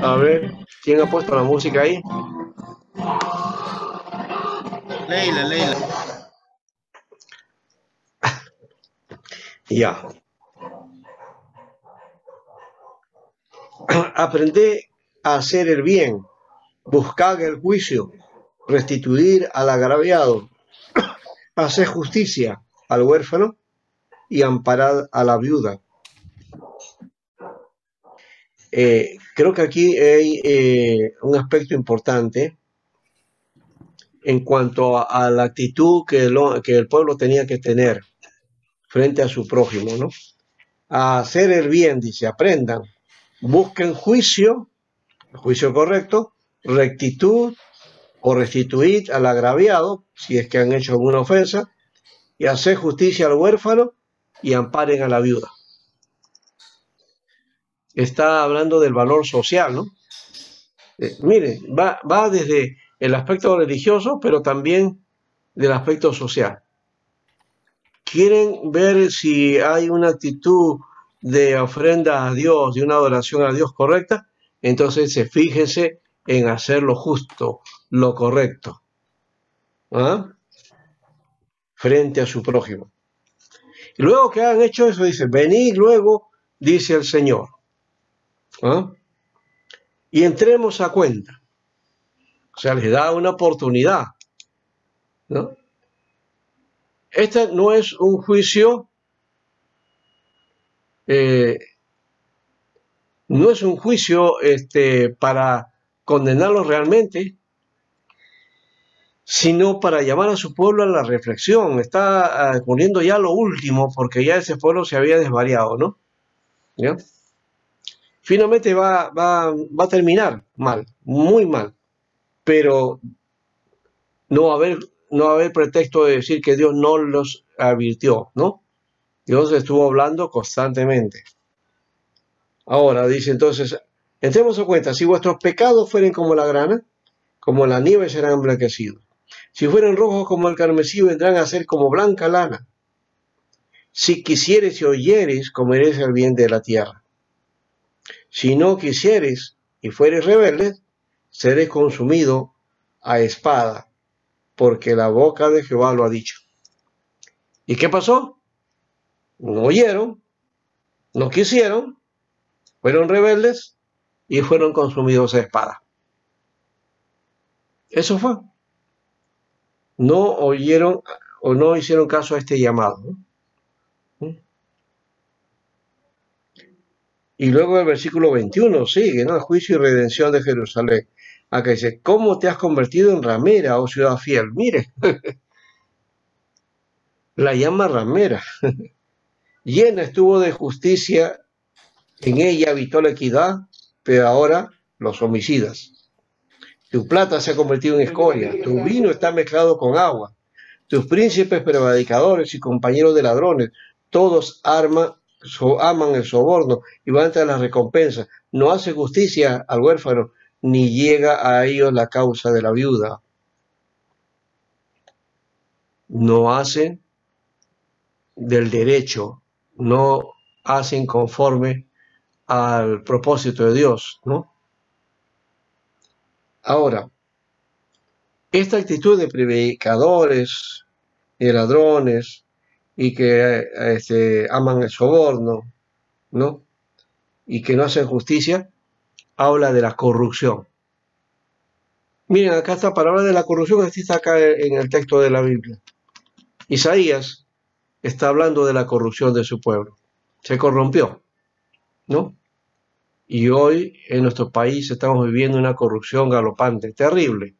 A ver, ¿quién ha puesto la música ahí? Leila. Ya. Aprended a hacer el bien, buscad el juicio, restituir al agraviado, hacer justicia al huérfano y amparad a la viuda. Creo que aquí hay un aspecto importante en cuanto a la actitud que el pueblo tenía que tener frente a su prójimo, ¿no? A hacer el bien, dice, aprendan, busquen juicio, el juicio correcto, rectitud o restituir al agraviado, si es que han hecho alguna ofensa, y hacer justicia al huérfano y amparen a la viuda. Está hablando del valor social, ¿no? Mire, va desde el aspecto religioso, pero también del aspecto social. ¿Quieren ver si hay una actitud de ofrenda a Dios, de una adoración a Dios correcta? Entonces fíjense en hacer lo justo, lo correcto, ¿ah? Frente a su prójimo. Y luego que han hecho eso, dice, venid luego, dice el Señor, ¿ah? Y entremos a cuenta. O sea, les da una oportunidad, ¿no? Este no es un juicio, para condenarlos realmente, sino para llamar a su pueblo a la reflexión. Está poniendo ya lo último, porque ya ese pueblo se había desvariado, ¿no? ¿Ya? Finalmente va a terminar mal, muy mal, pero no va a haber pretexto de decir que Dios no los advirtió, ¿no? Dios estuvo hablando constantemente. Ahora dice entonces, entremos a cuenta, si vuestros pecados fueren como la grana, como la nieve serán emblanquecidos. Si fueren rojos como el carmesí, vendrán a ser como blanca lana. Si quisieres y oyeres, comeréis el bien de la tierra. Si no quisieres y fueres rebeldes, seréis consumido a espada, porque la boca de Jehová lo ha dicho. ¿Y qué pasó? No oyeron, no quisieron, fueron rebeldes y fueron consumidos a espada. Eso fue. No oyeron o no hicieron caso a este llamado, ¿no? Y luego el versículo 21 sigue, ¿no? El juicio y redención de Jerusalén. Acá dice, ¿cómo te has convertido en ramera, oh ciudad fiel? Mire, la llama ramera. Llena estuvo de justicia, en ella habitó la equidad, pero ahora los homicidas. Tu plata se ha convertido en escoria, tu vino está mezclado con agua. Tus príncipes prevaricadores y compañeros de ladrones, todos aman el soborno y van tras las recompensas. No hace justicia al huérfano, ni llega a ellos la causa de la viuda. No hacen del derecho, no hacen conforme al propósito de Dios, ¿no? Ahora, Esta actitud de predicadores, de ladrones y que aman el soborno, ¿no? Y que no hacen justicia, habla de la corrupción. Miren, acá esta palabra de la corrupción está acá en el texto de la Biblia. Isaías está hablando de la corrupción de su pueblo. Se corrompió, ¿no? Y hoy en nuestro país estamos viviendo una corrupción galopante, terrible.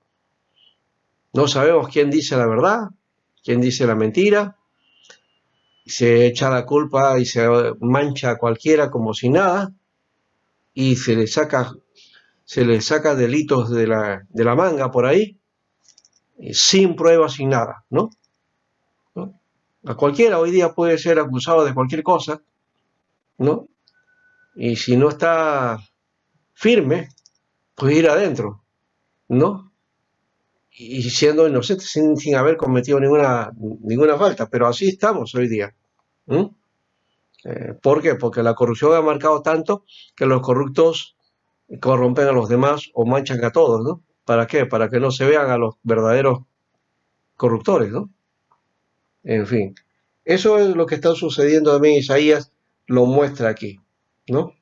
No sabemos quién dice la verdad, quién dice la mentira. Se echa la culpa y se mancha a cualquiera como si nada. Y se le saca delitos de la manga por ahí, sin pruebas, sin nada, ¿no? A cualquiera hoy día puede ser acusado de cualquier cosa, ¿no? Y si no está firme, puede ir adentro, ¿no? Y siendo inocente, sin haber cometido ninguna falta, pero así estamos hoy día. ¿Por qué? Porque la corrupción ha marcado tanto que los corruptos corrompen a los demás o manchan a todos, ¿no? ¿Para qué? Para que no se vean a los verdaderos corruptores, ¿no? En fin, eso es lo que está sucediendo también. Isaías lo muestra aquí, ¿no?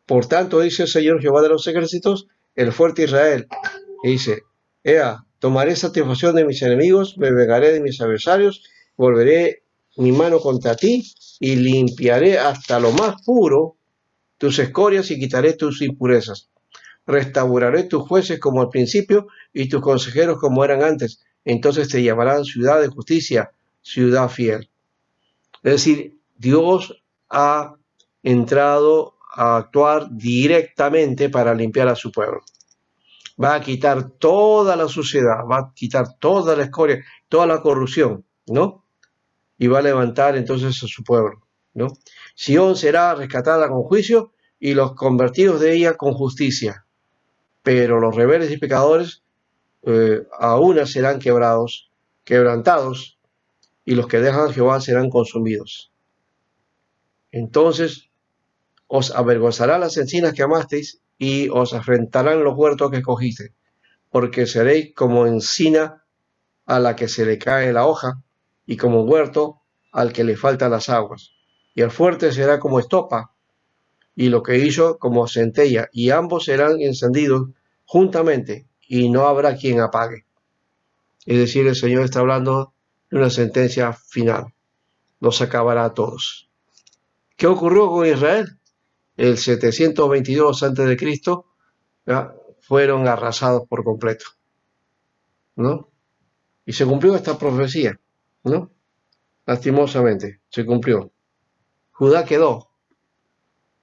Por tanto, dice el Señor Jehová de los ejércitos, el fuerte Israel, y dice, Ea, tomaré satisfacción de mis enemigos, me vengaré de mis adversarios, volveré mi mano contra ti y limpiaré hasta lo más puro tus escorias y quitaré tus impurezas. Restauraré tus jueces como al principio y tus consejeros como eran antes. Entonces te llamarán ciudad de justicia, ciudad fiel. Es decir, Dios ha entrado a actuar directamente para limpiar a su pueblo. Va a quitar toda la suciedad, va a quitar toda la escoria, toda la corrupción, ¿no? Y va a levantar entonces a su pueblo, ¿no? Sión será rescatada con juicio y los convertidos de ella con justicia. Pero los rebeldes y pecadores aún serán quebrantados, y los que dejan a Jehová serán consumidos. Entonces os avergonzarán las encinas que amasteis y os afrentarán los huertos que escogiste, porque seréis como encina a la que se le cae la hoja y como huerto al que le faltan las aguas. Y el fuerte será como estopa y lo que hizo como centella, y ambos serán encendidos juntamente y no habrá quien apague. Es decir, el Señor está hablando de una sentencia final. Los acabará a todos. ¿Qué ocurrió con Israel? El 722 a.C. fueron arrasados por completo, ¿no? Y se cumplió esta profecía, ¿no? Lastimosamente, se cumplió. Judá quedó,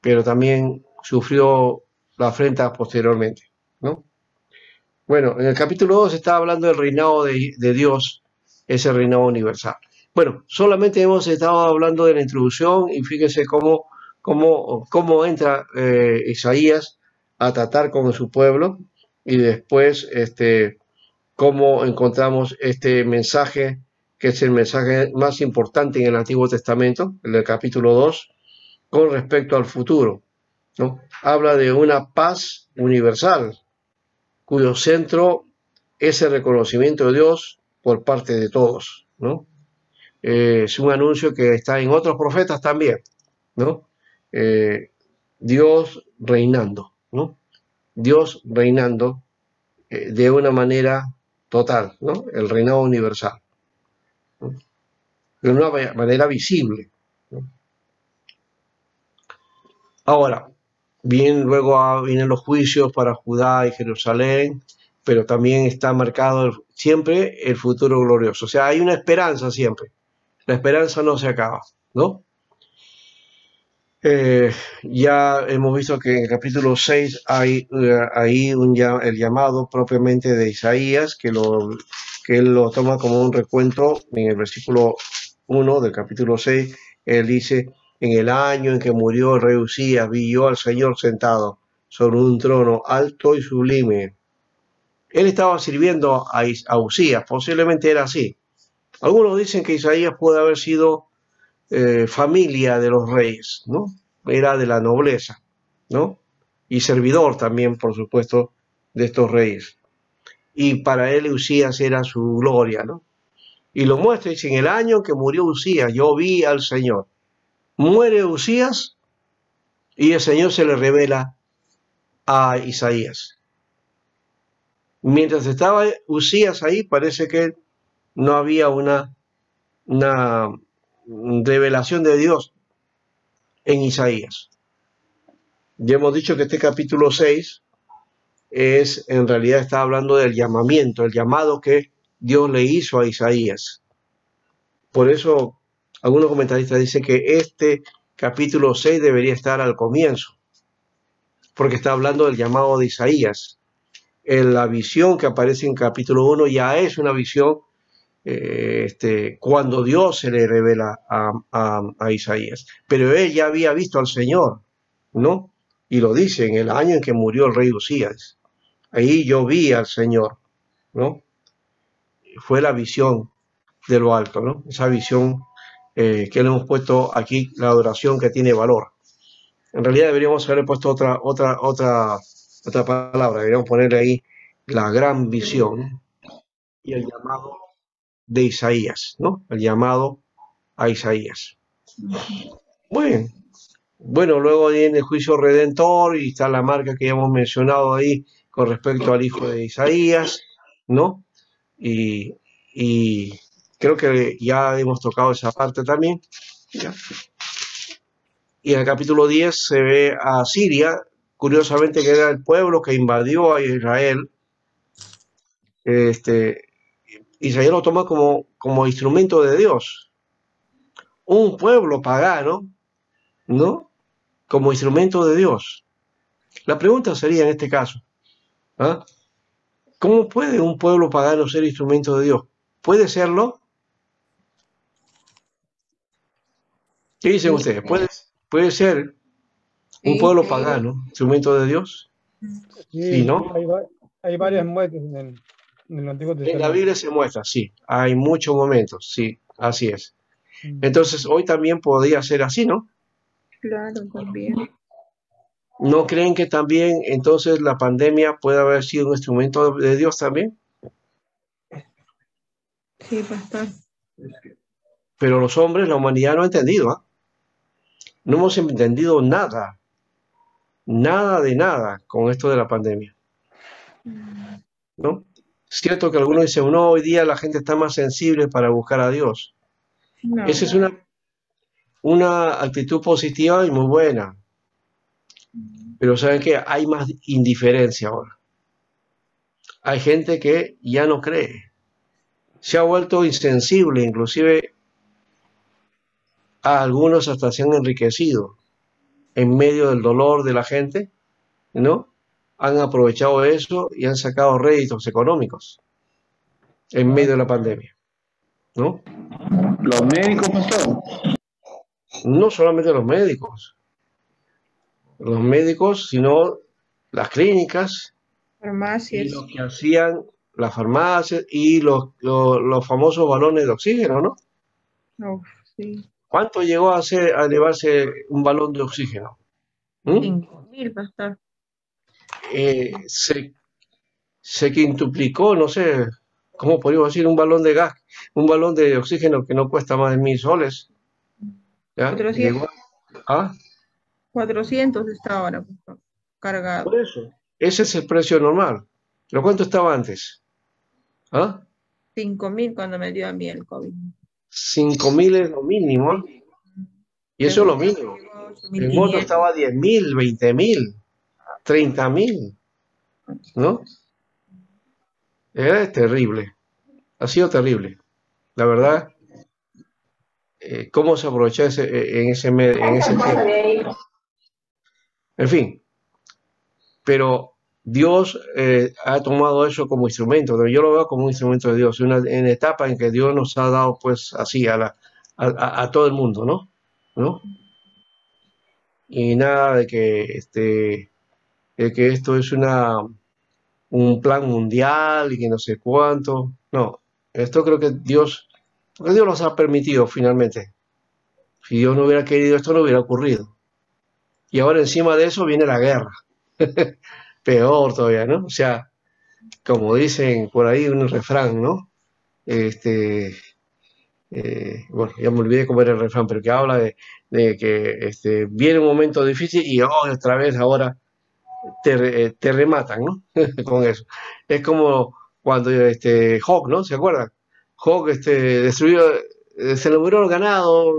pero también sufrió la afrenta posteriormente, ¿no? Bueno, en el capítulo 2 está hablando del reinado de Dios, ese reinado universal. Bueno, solamente hemos estado hablando de la introducción y fíjense cómo entra Isaías a tratar con su pueblo y después cómo encontramos este mensaje, que es el mensaje más importante en el Antiguo Testamento, en el capítulo 2, con respecto al futuro, ¿no? Habla de una paz universal, cuyo centro es el reconocimiento de Dios por parte de todos, ¿no? Es un anuncio que está en otros profetas también, ¿no? Dios reinando, ¿no? Dios reinando de una manera total, ¿no? El reinado universal, ¿no? De una manera visible, ¿no? Ahora, bien, luego vienen los juicios para Judá y Jerusalén, pero también está marcado siempre el futuro glorioso. O sea, hay una esperanza siempre. La esperanza no se acaba, ¿no? Ya hemos visto que en el capítulo 6 hay ahí el llamado propiamente de Isaías, que él lo toma como un recuento. En el versículo 1 del capítulo 6, él dice, en el año en que murió el rey Usías, vi yo al Señor sentado sobre un trono alto y sublime. Él estaba sirviendo a Usías, posiblemente era así. Algunos dicen que Isaías puede haber sido familia de los reyes, ¿no? Era de la nobleza, ¿no? Y servidor también, por supuesto, de estos reyes. y para él Usías era su gloria, ¿no? Y lo muestra, dice, en el año en que murió Usías, yo vi al Señor. Muere Usías y el Señor se le revela a Isaías. Mientras estaba Usías ahí, parece que no había una revelación de Dios en Isaías. Ya hemos dicho que este capítulo 6 en realidad está hablando del llamamiento, el llamado que Dios le hizo a Isaías. Por eso algunos comentaristas dicen que este capítulo 6 debería estar al comienzo, porque está hablando del llamado de Isaías. La visión que aparece en capítulo 1 ya es una visión cuando Dios se le revela a Isaías. Pero él ya había visto al Señor, ¿no? Y lo dice en el año en que murió el rey Usías. Ahí yo vi al Señor, ¿no? Fue la visión de lo alto, ¿no? Esa visión que le hemos puesto aquí, la adoración que tiene valor. En realidad deberíamos haberle puesto otra palabra, deberíamos ponerle ahí la gran visión y el llamado de Isaías, ¿no? El llamado a Isaías. Bueno, luego viene el juicio redentor y está la marca que ya hemos mencionado ahí con respecto al hijo de Isaías, ¿no? Y creo que ya hemos tocado esa parte también. ¿Ya? Y en el capítulo 10 se ve a Siria, curiosamente que era el pueblo que invadió a Israel. Israel lo toma como instrumento de Dios. Un pueblo pagano, ¿no? Como instrumento de Dios. La pregunta sería en este caso, ¿ah? ¿Cómo puede un pueblo pagano ser instrumento de Dios? ¿Puede serlo? ¿Qué dicen ustedes? ¿Puede ser un pueblo pagano instrumento de Dios? Sí, ¿no? Hay varias muestras en el Antiguo Testamento. En la Biblia se muestra, sí. Hay muchos momentos, sí, así es. Entonces, hoy también podría ser así, ¿no? Claro, también. ¿No creen que también entonces la pandemia puede haber sido un instrumento de Dios también? Sí, pastor. Pero los hombres, la humanidad no ha entendido, ¿ah? No hemos entendido nada de nada con esto de la pandemia, ¿no? Es cierto que algunos dicen, no, hoy día la gente está más sensible para buscar a Dios. No. Esa es una actitud positiva y muy buena. Pero ¿saben qué? Hay más indiferencia ahora. Hay gente que ya no cree. Se ha vuelto insensible, inclusive a algunos hasta se han enriquecido en medio del dolor de la gente, ¿no? Han aprovechado eso y han sacado réditos económicos en medio de la pandemia, ¿no? Los médicos, pastor. No solamente los médicos, sino las clínicas, Farmacias. y lo que hacían las farmacias y los famosos balones de oxígeno, ¿no? Oh, sí. ¿Cuánto llegó a elevarse un balón de oxígeno? 5.000, pastor. Se quintuplicó, no sé, ¿cómo podríamos decir? Un balón de gas, un balón de oxígeno que no cuesta más de 1.000 soles. ¿Ya? 400. Llegó a 400 está ahora, pastor, cargado. Por eso, ese es el precio normal. ¿Pero cuánto estaba antes? ¿Ah? 5.000 cuando me dio a mí el COVID. 5.000 es lo mínimo. Y eso es lo mínimo. El monto estaba a 10.000, 20.000, 30.000, ¿no? Es terrible. Ha sido terrible. La verdad, cómo se aprovechó en ese tiempo. En fin, pero Dios ha tomado eso como instrumento. Yo lo veo como un instrumento de Dios, en la etapa en que Dios nos ha dado, pues, así a todo el mundo, ¿no? Y nada de que esto es un plan mundial y que no sé cuánto. No, esto creo que Dios los ha permitido finalmente. Si Dios no hubiera querido esto, no hubiera ocurrido. Y ahora encima de eso viene la guerra. Peor todavía, ¿no? O sea, como dicen por ahí un refrán, ¿no? Bueno, ya me olvidé cómo era el refrán, pero que habla de que viene un momento difícil y otra vez ahora te rematan, ¿no? Con eso. Es como cuando Hawk, ¿no? ¿Se acuerdan? Hawk destruyó, se le murió el ganado,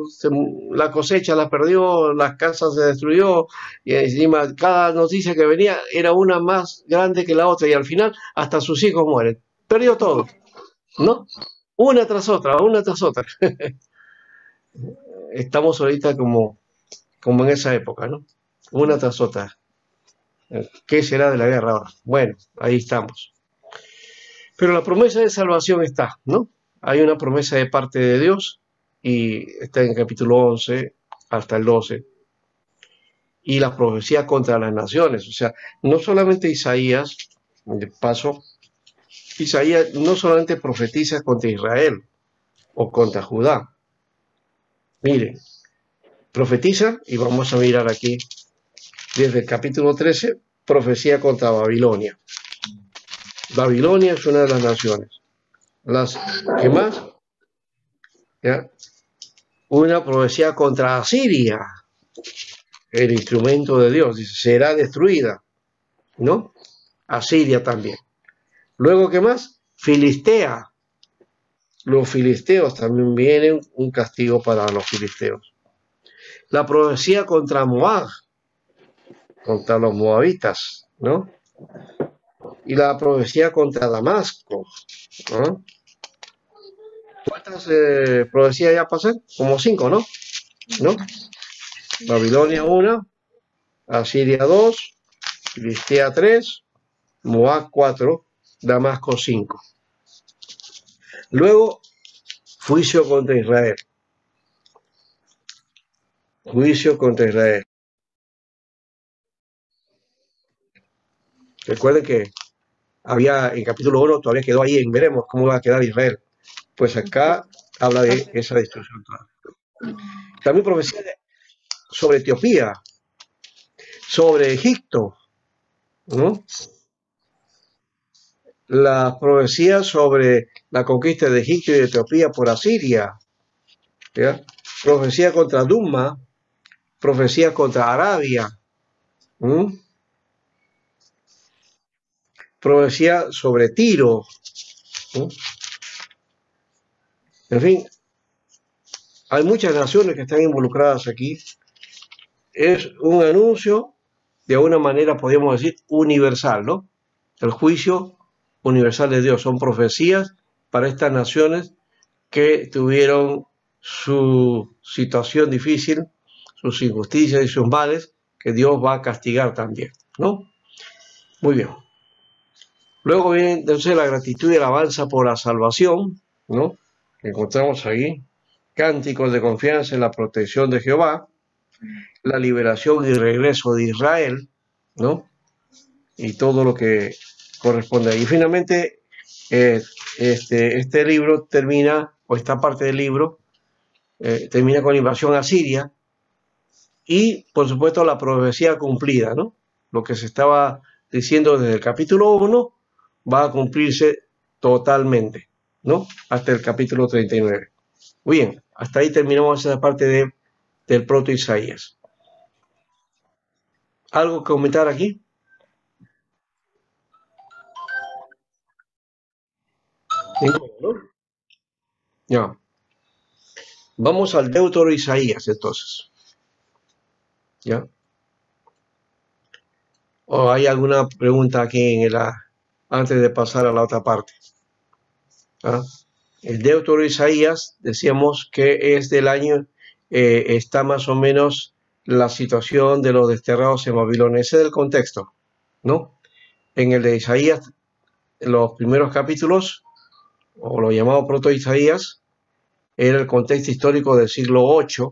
la cosecha la perdió, las casas se destruyó, y encima cada noticia que venía era una más grande que la otra, y al final hasta sus hijos mueren. Perdió todo, ¿no? Una tras otra, una tras otra. Estamos ahorita como en esa época, ¿no? Una tras otra. ¿Qué será de la guerra ahora? Bueno, ahí estamos. Pero la promesa de salvación está, ¿no? Hay una promesa de parte de Dios y está en el capítulo 11 hasta el 12. Y la profecía contra las naciones. O sea, no solamente Isaías, de paso, Isaías no solamente profetiza contra Israel o contra Judá. Miren, profetiza, y vamos a mirar aquí, desde el capítulo 13, profecía contra Babilonia. Babilonia es una de las naciones. ¿Qué más? ¿Ya? Una profecía contra Asiria, el instrumento de Dios, dice, será destruida, ¿no? Asiria también. Luego, ¿qué más? Filistea. Los filisteos también vienen, un castigo para los filisteos. La profecía contra Moab, contra los moabitas, ¿no? Y la profecía contra Damasco, ¿no? ¿Cuántas profecías ya pasan? Como 5, ¿no? ¿No? Babilonia 1, Asiria 2, Filistea 3, Moab 4, Damasco 5. Luego, juicio contra Israel. Juicio contra Israel. Recuerden que había en capítulo 1, todavía quedó ahí en veremos cómo va a quedar Israel. Pues acá habla de esa destrucción. También profecía sobre Etiopía, sobre Egipto, ¿no? La profecía sobre la conquista de Egipto y de Etiopía por Asiria, ¿ya? Profecía contra Duma, profecía contra Arabia, profecía sobre Tiro, en fin, hay muchas naciones que están involucradas aquí. Es un anuncio, de alguna manera podríamos decir, universal, ¿no? El juicio universal de Dios. Son profecías para estas naciones que tuvieron su situación difícil, sus injusticias y sus males, que Dios va a castigar también, ¿no? Muy bien. Luego viene entonces la gratitud y alabanza por la salvación, ¿no? Encontramos ahí cánticos de confianza en la protección de Jehová, la liberación y regreso de Israel, ¿no? Y todo lo que corresponde ahí. Y finalmente, este libro termina, o esta parte del libro, termina con la invasión a Siria y, por supuesto, la profecía cumplida, ¿no? Lo que se estaba diciendo desde el capítulo 1 va a cumplirse totalmente, ¿no? Hasta el capítulo 39. Muy bien, hasta ahí terminamos esa parte del proto Isaías. ¿Algo que comentar aquí? Ninguno, ¿no? Ya. Vamos al Deutero Isaías, entonces. ¿Ya? ¿O hay alguna pregunta aquí antes de pasar a la otra parte? ¿Ah? El Deutero Isaías, decíamos que es del año, está más o menos la situación de los desterrados en Babilonia. Ese es el contexto, ¿no? En el de Isaías, en los primeros capítulos, o lo llamado proto Isaías, era el contexto histórico del siglo VIII,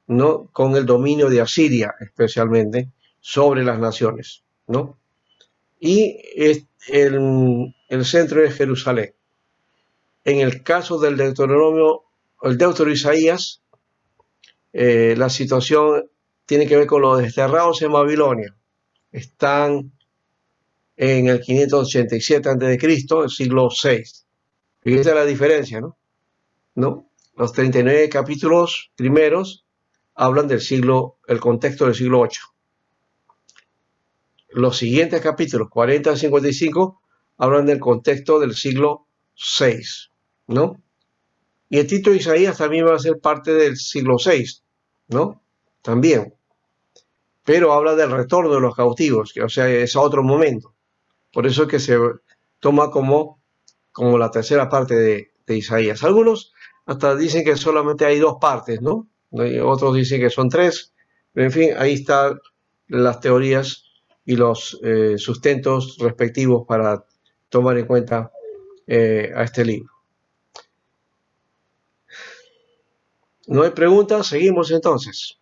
¿no? Con el dominio de Asiria, especialmente, sobre las naciones, ¿no? Y el centro es Jerusalén. En el caso del Deuteronomio, el Deutero Isaías, la situación tiene que ver con los desterrados en Babilonia. Están en el 587 a.C., el siglo VI. Fíjense la diferencia, ¿no? Los 39 capítulos primeros hablan del siglo, el contexto del siglo VIII. Los siguientes capítulos, 40 a 55, hablan del contexto del siglo VI, ¿no? Y el título de Isaías también va a ser parte del siglo VI, ¿no? También. Pero habla del retorno de los cautivos, que, o sea, es a otro momento. Por eso es que se toma como la tercera parte de Isaías. Algunos hasta dicen que solamente hay dos partes, ¿no? Otros dicen que son tres. Pero en fin, ahí están las teorías y los sustentos respectivos para tomar en cuenta a este libro. ¿No hay preguntas? Seguimos entonces.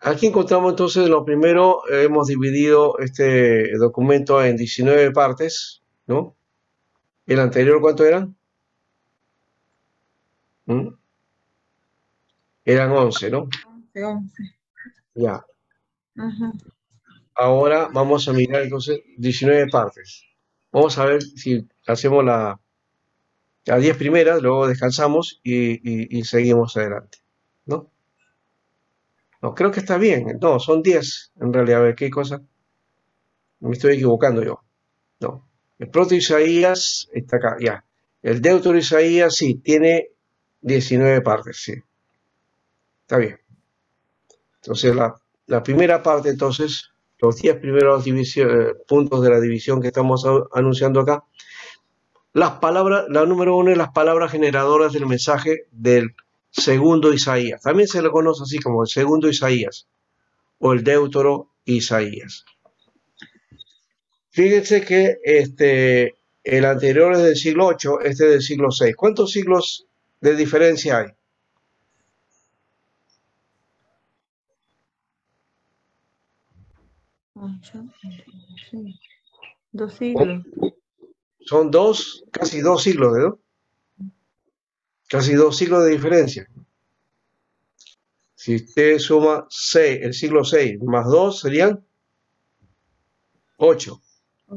Aquí encontramos entonces lo primero, hemos dividido este documento en 19 partes, ¿no? ¿El anterior cuánto eran? Eran 11, ¿no? 11. Ya. Ajá. Ahora vamos a mirar entonces 19 partes. Vamos a ver si hacemos las 10 primeras, luego descansamos y seguimos adelante, ¿no? No, creo que está bien. No, son 10 en realidad. A ver, ¿qué cosa? Me estoy equivocando yo. No. El proto Isaías está acá, ya. El deutero Isaías sí, tiene 19 partes, sí. Está bien. Entonces, la primera parte, entonces, los 10 primeros puntos de la división que estamos anunciando acá. Las palabras, la número 1 es las palabras generadoras del mensaje del segundo Isaías. También se le conoce así como el segundo Isaías o el deutero Isaías. Fíjense que el anterior es del siglo VIII, este es del siglo VI. ¿Cuántos siglos de diferencia hay? Sí. 2 siglos. Son casi 2 siglos, ¿no? Casi 2 siglos de diferencia. Si usted suma 6, el siglo VI más 2 serían 8.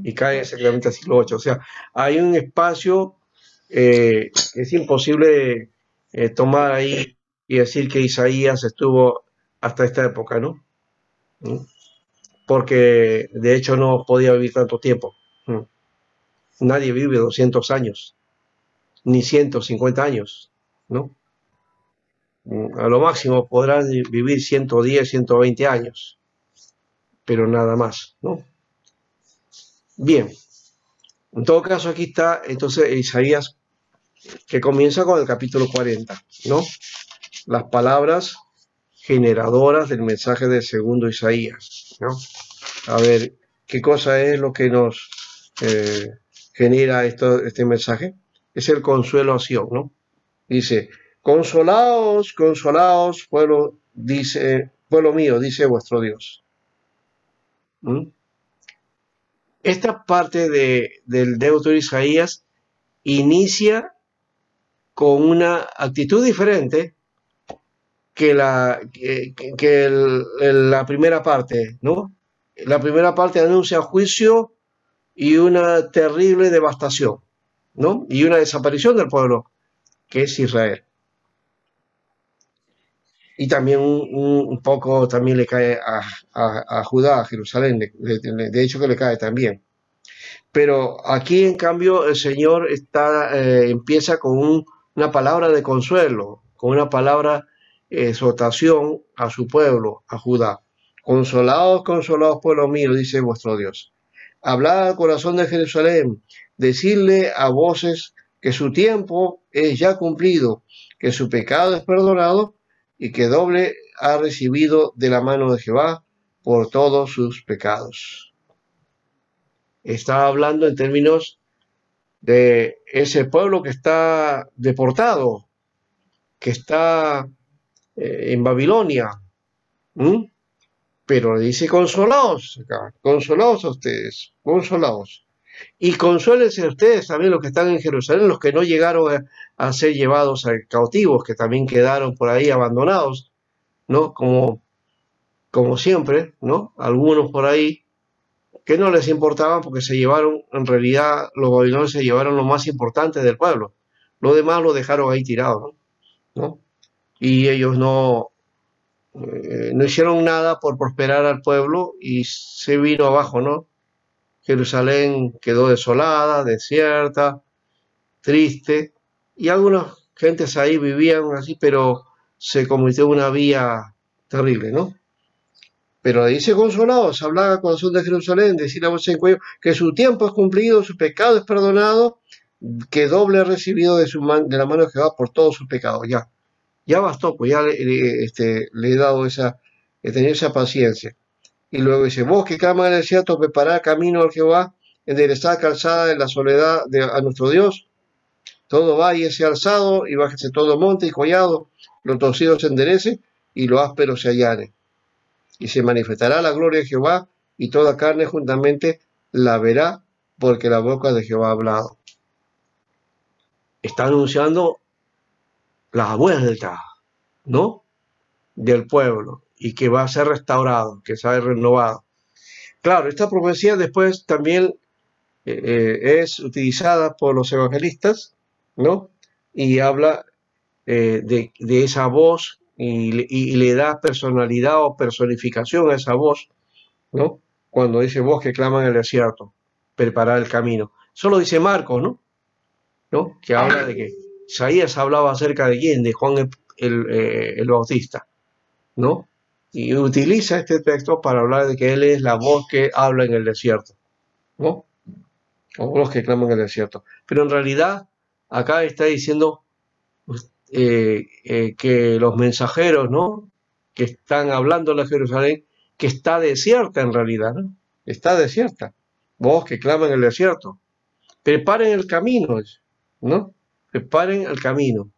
Y cae exactamente al siglo VIII. O sea, hay un espacio que es imposible tomar ahí y decir que Isaías estuvo hasta esta época, ¿no? Porque de hecho no podía vivir tanto tiempo. Nadie vive 200 años, ni 150 años, ¿no? A lo máximo podrán vivir 110, 120 años, pero nada más, ¿no? Bien, en todo caso aquí está entonces Isaías, que comienza con el capítulo 40, ¿no? Las palabras generadoras del mensaje del segundo Isaías, ¿no? A ver, ¿qué cosa es lo que nos genera este mensaje? Es el consolación, ¿no? Dice, consolaos, consolaos, pueblo mío, dice vuestro Dios. Esta parte del deutero Isaías inicia con una actitud diferente que la primera parte, ¿no? La primera parte anuncia juicio y una terrible devastación, ¿no? Y una desaparición del pueblo, que es Israel. Y también un poco también le cae a Judá, a Jerusalén, de hecho que le cae también. Pero aquí, en cambio, el Señor empieza con una palabra de consuelo, con una palabra de exhortación a su pueblo, a Judá. Consolaos, consolaos, pueblo mío, dice vuestro Dios. Hablad al corazón de Jerusalén, decidle a voces que su tiempo es ya cumplido, que su pecado es perdonado y que doble ha recibido de la mano de Jehová por todos sus pecados. Está hablando en términos de ese pueblo que está deportado, que está en Babilonia. Pero le dice consolaos acá, consolaos a ustedes, consolaos. Y consuélense ustedes también los que están en Jerusalén, los que no llegaron a ser llevados a cautivos, que también quedaron por ahí abandonados, ¿no? Como como siempre, ¿no? Algunos por ahí que no les importaban porque se llevaron, en realidad los babilonios se llevaron lo más importante del pueblo. Lo demás lo dejaron ahí tirado, ¿no? Y ellos no hicieron nada por prosperar al pueblo y se vino abajo, ¿no? Jerusalén quedó desolada, desierta, triste, y algunas gentes ahí vivían así, pero se convirtió en una vía terrible, ¿no? Pero dice consolados, hablaba al corazón de Jerusalén, decir la voz en cuello, que su tiempo es cumplido, su pecado es perdonado, que doble ha recibido de la mano de Jehová por todos sus pecados. Ya bastó, pues ya le he dado he tenido esa paciencia. Y luego dice, vos que clamas en el desierto, preparad camino al Jehová, enderezad calzada en la soledad a nuestro Dios. Todo valle sea alzado y bájese todo monte y collado, lo torcido se enderece y lo áspero se allane. Y se manifestará la gloria de Jehová y toda carne juntamente la verá, porque la boca de Jehová ha hablado. Está anunciando la vuelta, ¿no? Del pueblo y que va a ser restaurado, que se va a ser renovado. Claro, esta profecía después también es utilizada por los evangelistas, ¿no? Y habla de esa voz y le da personalidad o personificación a esa voz, ¿no? Cuando dice voz que clama en el desierto, preparar el camino. Eso lo dice Marcos, ¿no? Que habla de que Isaías hablaba acerca de quién, de Juan el Bautista, ¿no? Y utiliza este texto para hablar de que él es la voz que habla en el desierto, ¿no? O los que claman en el desierto. Pero en realidad acá está diciendo que los mensajeros, ¿no? Que están hablando a Jerusalén, que está desierta en realidad, ¿no? Está desierta. Vos que claman en el desierto. Preparen el camino, ¿no? Preparen el camino.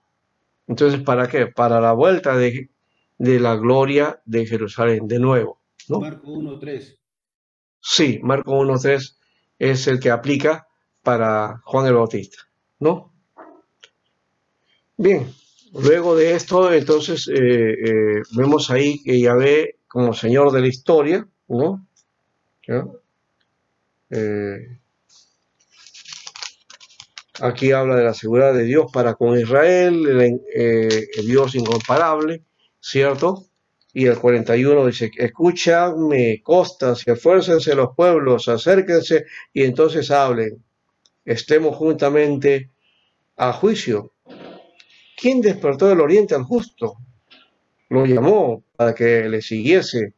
Entonces, ¿para qué? Para la vuelta de la gloria de Jerusalén, de nuevo, ¿no? Marco 1:3. Sí, Marco 1:3 es el que aplica para Juan el Bautista, ¿no? Bien, luego de esto, entonces, vemos ahí que Yahvé, como Señor de la historia, ¿no? Aquí habla de la seguridad de Dios para con Israel, el Dios incomparable, ¿cierto? Y el 41 dice, escúchame, costas, y esfuércense los pueblos, acérquense y entonces hablen. Estemos juntamente a juicio. ¿Quién despertó del oriente al justo? Lo llamó para que le siguiese.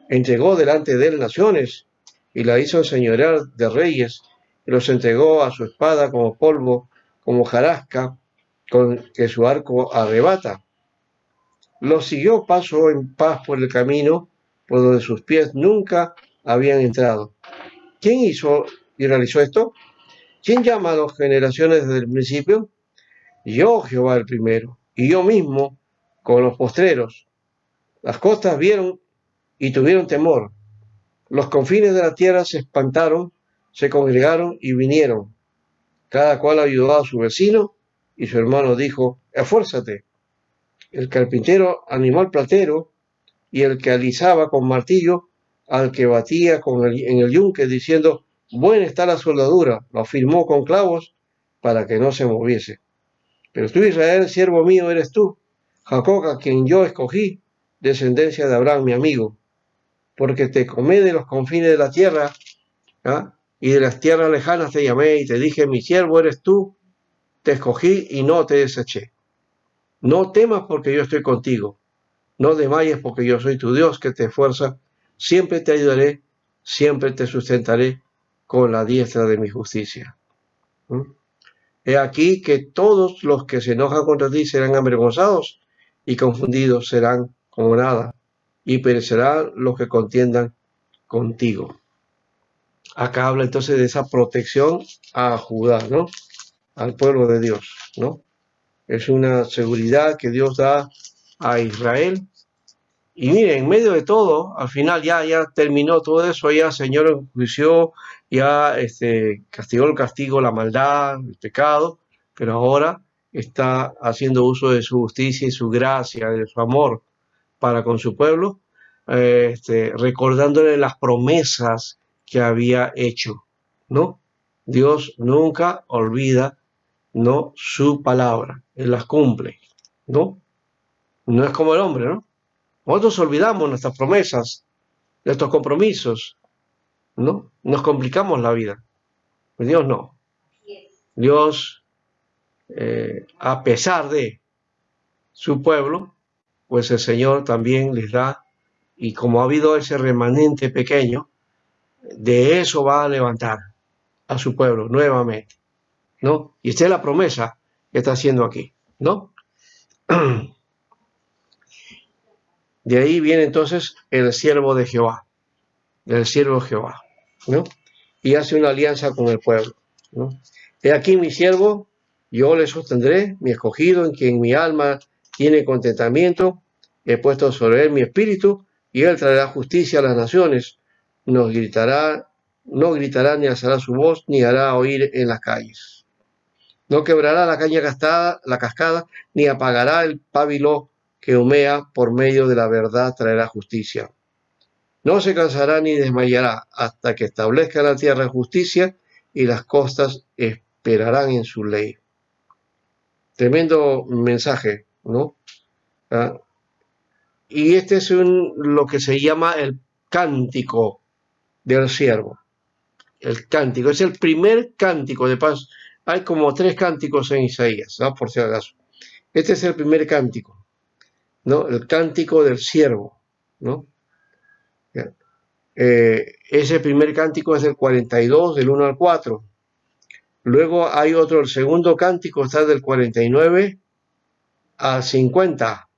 Entregó delante de él naciones y la hizo enseñorear de reyes. Y los entregó a su espada como polvo, como jarasca, con que su arco arrebata. Los siguió paso en paz por el camino, por donde sus pies nunca habían entrado. ¿Quién hizo y realizó esto? ¿Quién llama a las generaciones desde el principio? Yo, Jehová el primero, y yo mismo con los postreros. Las costas vieron y tuvieron temor. Los confines de la tierra se espantaron, se congregaron y vinieron. Cada cual ayudó a su vecino y su hermano dijo, esfuérzate. El carpintero animó al platero y el que alisaba con martillo al que batía en el yunque diciendo, buena está la soldadura, lo afirmó con clavos para que no se moviese. Pero tú, Israel, siervo mío eres tú, Jacob, a quien yo escogí, descendencia de Abraham, mi amigo, porque te comé de los confines de la tierra, y de las tierras lejanas te llamé y te dije, mi siervo eres tú, te escogí y no te deseché. No temas porque yo estoy contigo, no desmayes porque yo soy tu Dios que te esfuerza, siempre te ayudaré, siempre te sustentaré con la diestra de mi justicia. He aquí que todos los que se enojan contra ti serán avergonzados y confundidos serán como nada, y perecerán los que contiendan contigo. Acá habla entonces de esa protección a Judá, ¿no? Al pueblo de Dios, ¿no? Es una seguridad que Dios da a Israel. Y miren, en medio de todo, al final ya terminó todo eso, ya el Señor enjuició, ya castigó el castigo, la maldad, el pecado, pero ahora está haciendo uso de su justicia y su gracia, de su amor para con su pueblo, recordándole las promesas que había hecho, ¿no? Dios nunca olvida, ¿no?, su palabra, Él las cumple, ¿no? No es como el hombre, ¿no? Nosotros olvidamos nuestras promesas, nuestros compromisos, ¿no? Nos complicamos la vida. Pero Dios no. Dios, a pesar de su pueblo, pues el Señor también les da, y como ha habido ese remanente pequeño, de eso va a levantar a su pueblo nuevamente, ¿no? Y esta es la promesa que está haciendo aquí, ¿no? De ahí viene entonces el siervo de Jehová, el siervo de Jehová, ¿no? Y hace una alianza con el pueblo, ¿no? He aquí mi siervo, yo le sostendré, mi escogido, en quien mi alma tiene contentamiento, he puesto sobre él mi espíritu, y él traerá justicia a las naciones, no gritará ni alzará su voz, ni hará oír en las calles. No quebrará la caña la cascada, ni apagará el pábilo que humea, por medio de la verdad traerá justicia. No se cansará ni desmayará, hasta que establezca la tierra justicia, y las costas esperarán en su ley. Tremendo mensaje, ¿no? Y este es lo que se llama el cántico del siervo. El cántico, es el primer cántico de paz. Hay como 3 cánticos en Isaías, ¿no?, por si acaso. Este es el primer cántico, ¿no? El cántico del siervo, ¿no? Ese primer cántico es del 42, del 1 al 4. Luego hay otro, el segundo cántico está del 49 al 50,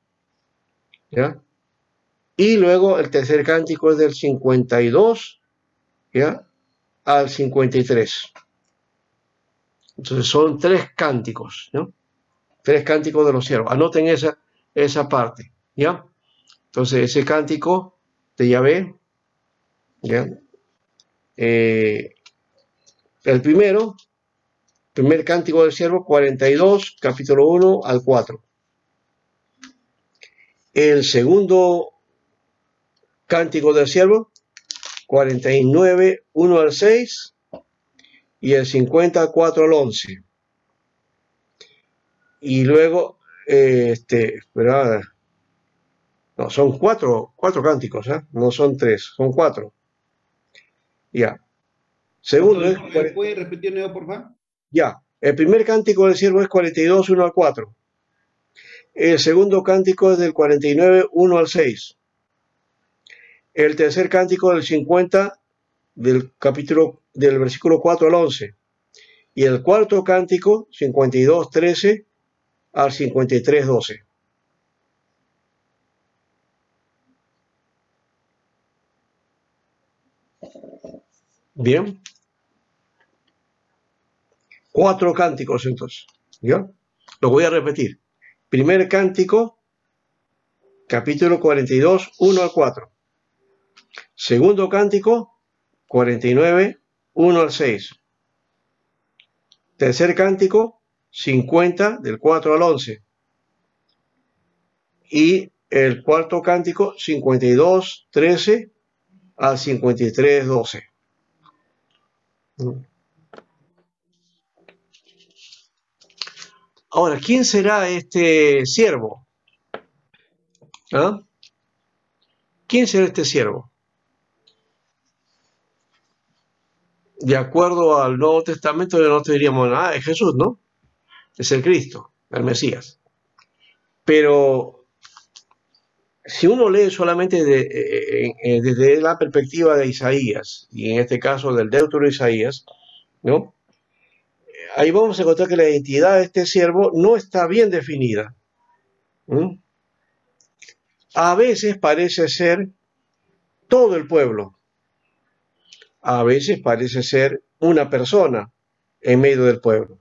¿ya? Y luego el tercer cántico es del 52, ¿ya?, al 53. Entonces son 3 cánticos, ¿no? 3 cánticos de los siervos. Anoten esa parte, ¿ya? Entonces ese cántico de Yahvé, ¿ya? El primer cántico del siervo, 42, capítulo 1 al 4. El segundo cántico del siervo, 49, 1 al 6, y el 54 al 11. Y luego, no, son cuatro cánticos, ¿eh? No son 3, son 4. Ya. Segundo, ¿puede repetir nuevo, por favor? Ya. El primer cántico del siervo es 42, 1 al 4. El segundo cántico es del 49, 1 al 6. El tercer cántico del 50, del versículo 4 al 11. Y el cuarto cántico, 52, 13 al 53, 12. Bien. 4 cánticos entonces, ¿ya? Lo voy a repetir. Primer cántico, capítulo 42, 1 al 4. Segundo cántico, 49, 1 al 6. Tercer cántico, 50, del 4 al 11. Y el cuarto cántico, 52, 13 al 53, 12. Ahora, ¿quién será este siervo? ¿Ah? ¿Quién será este siervo? De acuerdo al Nuevo Testamento, nosotros diríamos, es Jesús, ¿no? Es el Cristo, el Mesías. Pero si uno lee solamente desde la perspectiva de Isaías, y en este caso del Deutero Isaías, ¿no?, ahí vamos a encontrar que la identidad de este siervo no está bien definida. A veces parece ser todo el pueblo. A veces parece ser una persona en medio del pueblo.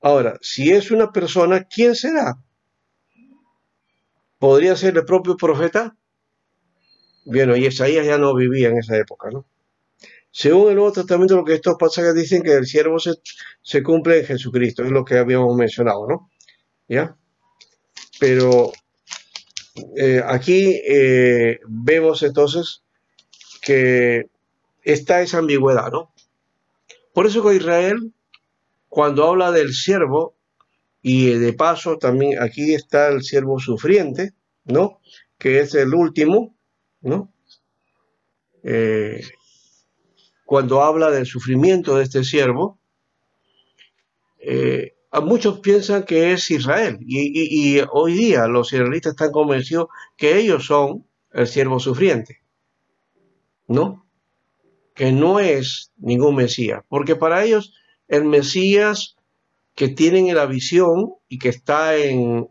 Ahora, si es una persona, ¿quién será? ¿Podría ser el propio profeta? Bueno, y Isaías ya no vivía en esa época, ¿no? Según el Nuevo Testamento, lo que estos pasajes dicen que el siervo se cumple en Jesucristo, es lo que habíamos mencionado, ¿no? ¿Ya? Pero aquí vemos entonces que está esa ambigüedad, ¿no? Por eso que Israel, cuando habla del siervo, y de paso también aquí está el siervo sufriente, ¿no? Que es el último, ¿no? Cuando habla del sufrimiento de este siervo, a muchos piensan que es Israel, y hoy día los israelitas están convencidos que ellos son el siervo sufriente, ¿no? Que no es ningún Mesías, porque para ellos el Mesías que tienen en la visión y que está en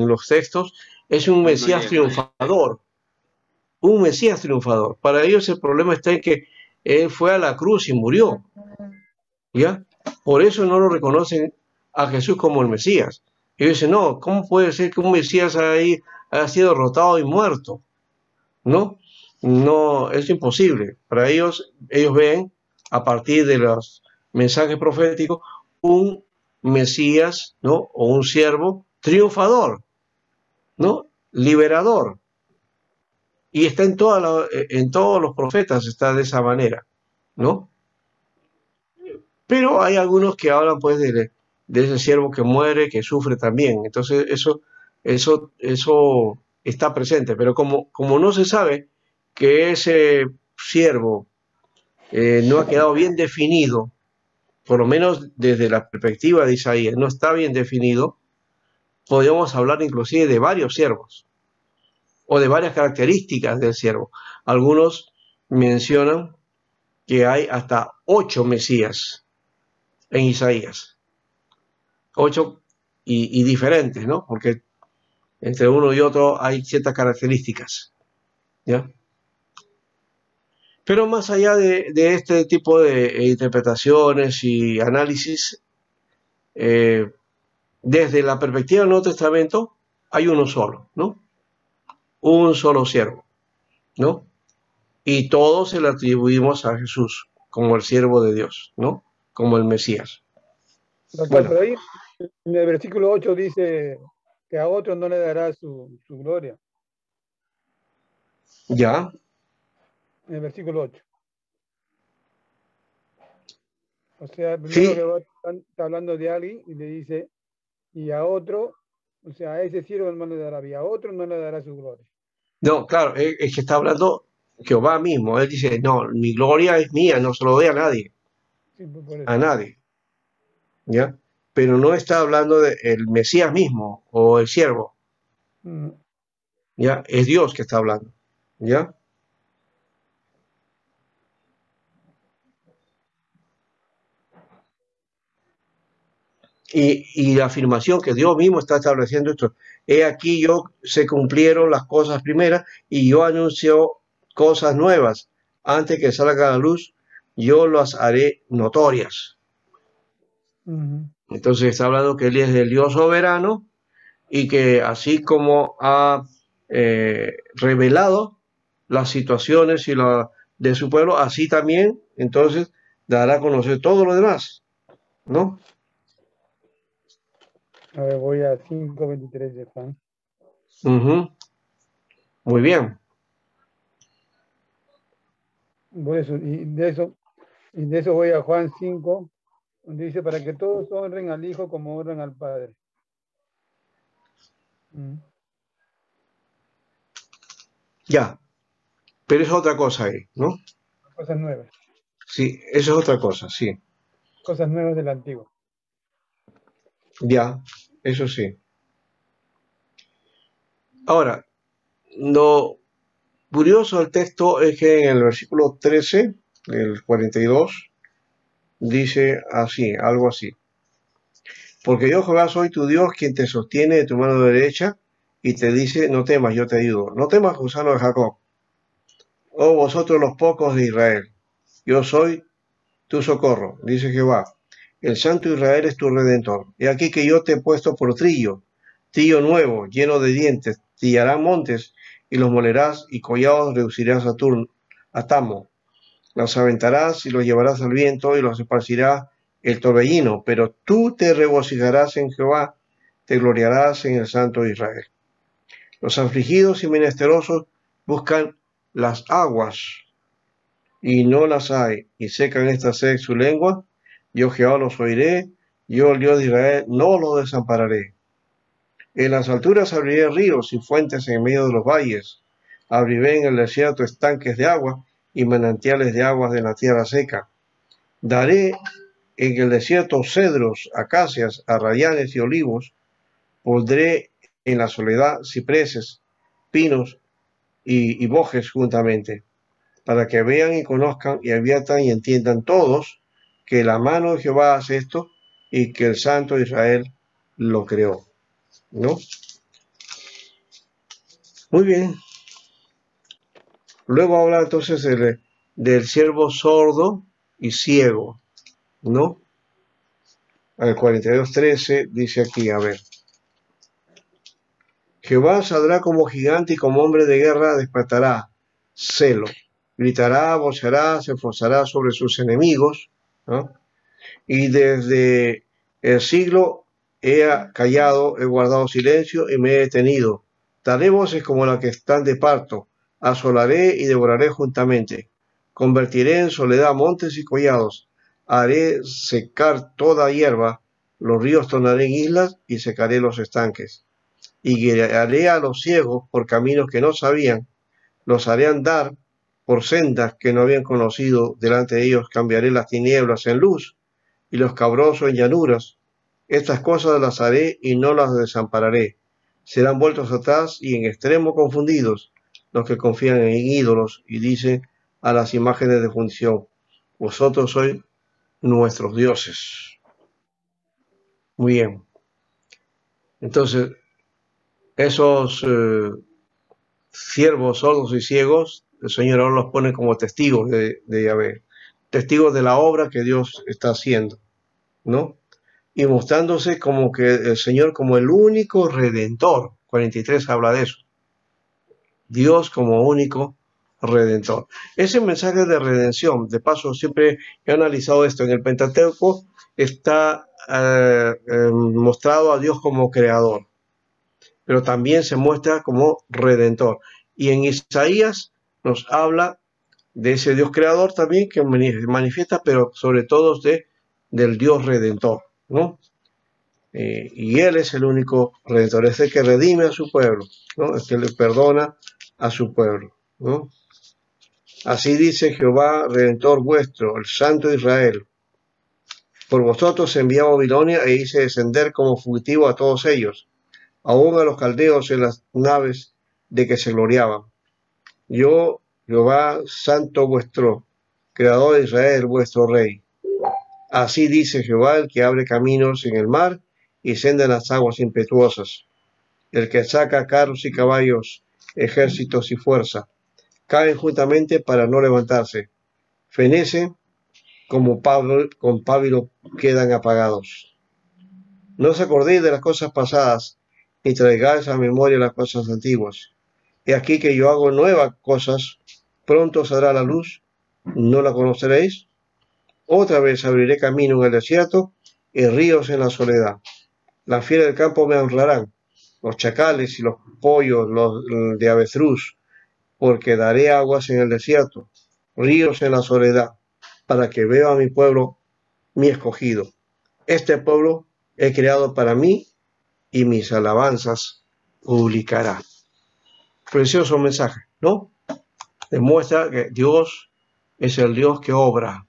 los textos es un Mesías triunfador, un Mesías triunfador. Para ellos el problema está en que él fue a la cruz y murió, ¿ya? Por eso no lo reconocen a Jesús como el Mesías. Ellos dicen, no, ¿cómo puede ser que un Mesías haya sido derrotado y muerto? ¿No? No, es imposible. Para ellos ven, a partir de los mensajes proféticos, un Mesías, ¿no? O un siervo triunfador, ¿no? Liberador. Y está en todos los profetas, está de esa manera, ¿no? Pero hay algunos que hablan pues de ese siervo que muere, que sufre también. Entonces eso está presente. Pero como no se sabe que ese siervo no ha quedado bien definido, por lo menos desde la perspectiva de Isaías, no está bien definido, podríamos hablar inclusive de varios siervos o de varias características del siervo. Algunos mencionan que hay hasta 8 Mesías en Isaías. 8 y diferentes, ¿no? Porque entre uno y otro hay ciertas características, ¿ya? Pero más allá de este tipo de interpretaciones y análisis, desde la perspectiva del Nuevo Testamento hay uno solo, ¿no? Un solo siervo, ¿no? Y todos se le atribuimos a Jesús como el siervo de Dios, ¿no? Como el Mesías. Doctor, Bueno. pero ahí en el versículo 8 dice que a otro no le dará su gloria. Ya. En el versículo 8. O sea, primero Sí. Jehová está hablando de alguien y le dice, y a otro, o sea, a ese siervo no le dará vida, a otro no le dará su gloria. No, claro, es que está hablando Jehová mismo. Él dice, no, mi gloria es mía, no se lo doy a nadie. Sí, por eso. A nadie. ¿Ya? Pero no está hablando del Mesías mismo o el siervo. ¿Ya? Es Dios que está hablando. ¿Ya? Y la afirmación que Dios mismo está estableciendo esto. He aquí se cumplieron las cosas primeras y yo anuncio cosas nuevas. Antes que salga a la luz, yo las haré notorias. Entonces está hablando que Él es el Dios soberano y que así como ha revelado las situaciones de su pueblo, así también entonces dará a conocer todo lo demás, ¿no? A ver, voy a 5:23 de Juan. Muy bien. Por eso, y de eso voy a Juan 5, donde dice, para que todos honren al Hijo como honran al Padre. Ya, pero es otra cosa ahí, ¿no? Cosas nuevas. Sí, eso es otra cosa, sí. Cosas nuevas del Antiguo. Ya, eso sí. Ahora, lo curioso del texto es que en el versículo 13, el 42, dice así, algo así. Porque yo, Jehová, soy tu Dios, quien te sostiene de tu mano derecha y te dice, no temas, yo te ayudo. No temas, gusano de Jacob. Oh, vosotros los pocos de Israel, yo soy tu socorro, dice Jehová. El Santo Israel es tu redentor. He aquí que yo te he puesto por trillo nuevo, lleno de dientes. Trillarás montes y los molerás, y collados reducirás a tamo. Los aventarás y los llevarás al viento y los esparcirá el torbellino. Pero tú te regocijarás en Jehová, te gloriarás en el Santo de Israel. Los afligidos y menesterosos buscan las aguas y no las hay, y secan esta sed su lengua. Yo Jehová los oiré, yo el Dios de Israel no los desampararé. En las alturas abriré ríos y fuentes en medio de los valles. Abriré en el desierto estanques de agua y manantiales de aguas de la tierra seca. Daré en el desierto cedros, acacias, arrayanes y olivos. Pondré en la soledad cipreses, pinos y bojes juntamente, para que vean y conozcan y adviertan y entiendan todos que la mano de Jehová hace esto y que el Santo de Israel lo creó. ¿No? Muy bien. Luego habla entonces del siervo sordo y ciego, ¿no? Al 42:13 dice aquí, a ver. Jehová saldrá como gigante y como hombre de guerra despertará celo. Gritará, voceará, se esforzará sobre sus enemigos, ¿no? Y desde el siglo he callado, he guardado silencio y me he detenido. Daré voces como las que están de parto, asolaré y devoraré juntamente. Convertiré en soledad montes y collados, haré secar toda hierba, los ríos tornaré en islas y secaré los estanques. Y guiaré a los ciegos por caminos que no sabían, los haré andar por sendas que no habían conocido, delante de ellos cambiaré las tinieblas en luz y los cabrosos en llanuras. Estas cosas las haré y no las desampararé. Serán vueltos atrás y en extremo confundidos los que confían en ídolos y dicen a las imágenes de función, vosotros sois nuestros dioses. Muy bien. Entonces, esos siervos sordos y ciegos, el Señor ahora los pone como testigos de Yahvé, testigos de la obra que Dios está haciendo, ¿no? Y mostrándose como que el Señor como el único redentor. 43 habla de eso. Dios como único redentor. Ese mensaje de redención, de paso, siempre he analizado esto. En el Pentateuco está mostrado a Dios como creador, pero también se muestra como redentor. Y en Isaías nos habla de ese Dios creador también que manifiesta, pero sobre todo del Dios redentor, ¿no? Y Él es el único redentor, es el que redime a su pueblo, ¿no? El que le perdona a su pueblo, ¿no? Así dice Jehová, redentor vuestro, el Santo de Israel. Por vosotros envié a Babilonia e hice descender como fugitivo a todos ellos, aún a los caldeos en las naves de que se gloriaban. Yo, Jehová, Santo vuestro, Creador de Israel, vuestro Rey. Así dice Jehová, el que abre caminos en el mar y senda en las aguas impetuosas, el que saca carros y caballos, ejércitos y fuerza. Caen juntamente para no levantarse. Fenecen como con pábilo quedan apagados. No os acordéis de las cosas pasadas, ni traigáis a memoria las cosas antiguas. He aquí que yo hago nuevas cosas, pronto saldrá la luz, ¿no la conoceréis? Otra vez abriré camino en el desierto y ríos en la soledad. Las fieras del campo me honrarán, los chacales y los pollos, los de avestruz, porque daré aguas en el desierto, ríos en la soledad, para que vea a mi pueblo, mi escogido. Este pueblo he creado para mí y mis alabanzas publicará. Precioso mensaje, ¿no? Demuestra que Dios es el Dios que obra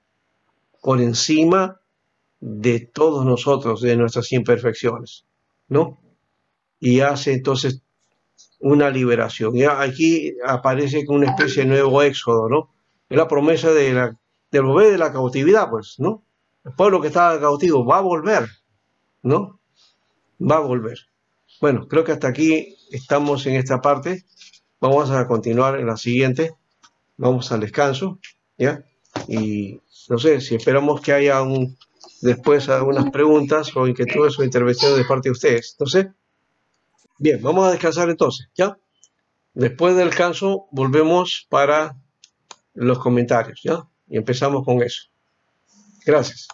por encima de todos nosotros, de nuestras imperfecciones, ¿no? Y hace entonces una liberación. Ya aquí aparece una especie de nuevo éxodo, ¿no? Es la promesa del volver de la cautividad, pues, ¿no? El pueblo que estaba cautivo va a volver, ¿no? Va a volver. Bueno, creo que hasta aquí estamos en esta parte. Vamos a continuar en la siguiente. Vamos al descanso, ¿ya? Y no sé, si esperamos que haya después algunas preguntas o inquietudes o intervenciones de parte de ustedes. Entonces, bien, vamos a descansar entonces, ¿ya? Después del descanso volvemos para los comentarios, ¿ya? Y empezamos con eso. Gracias.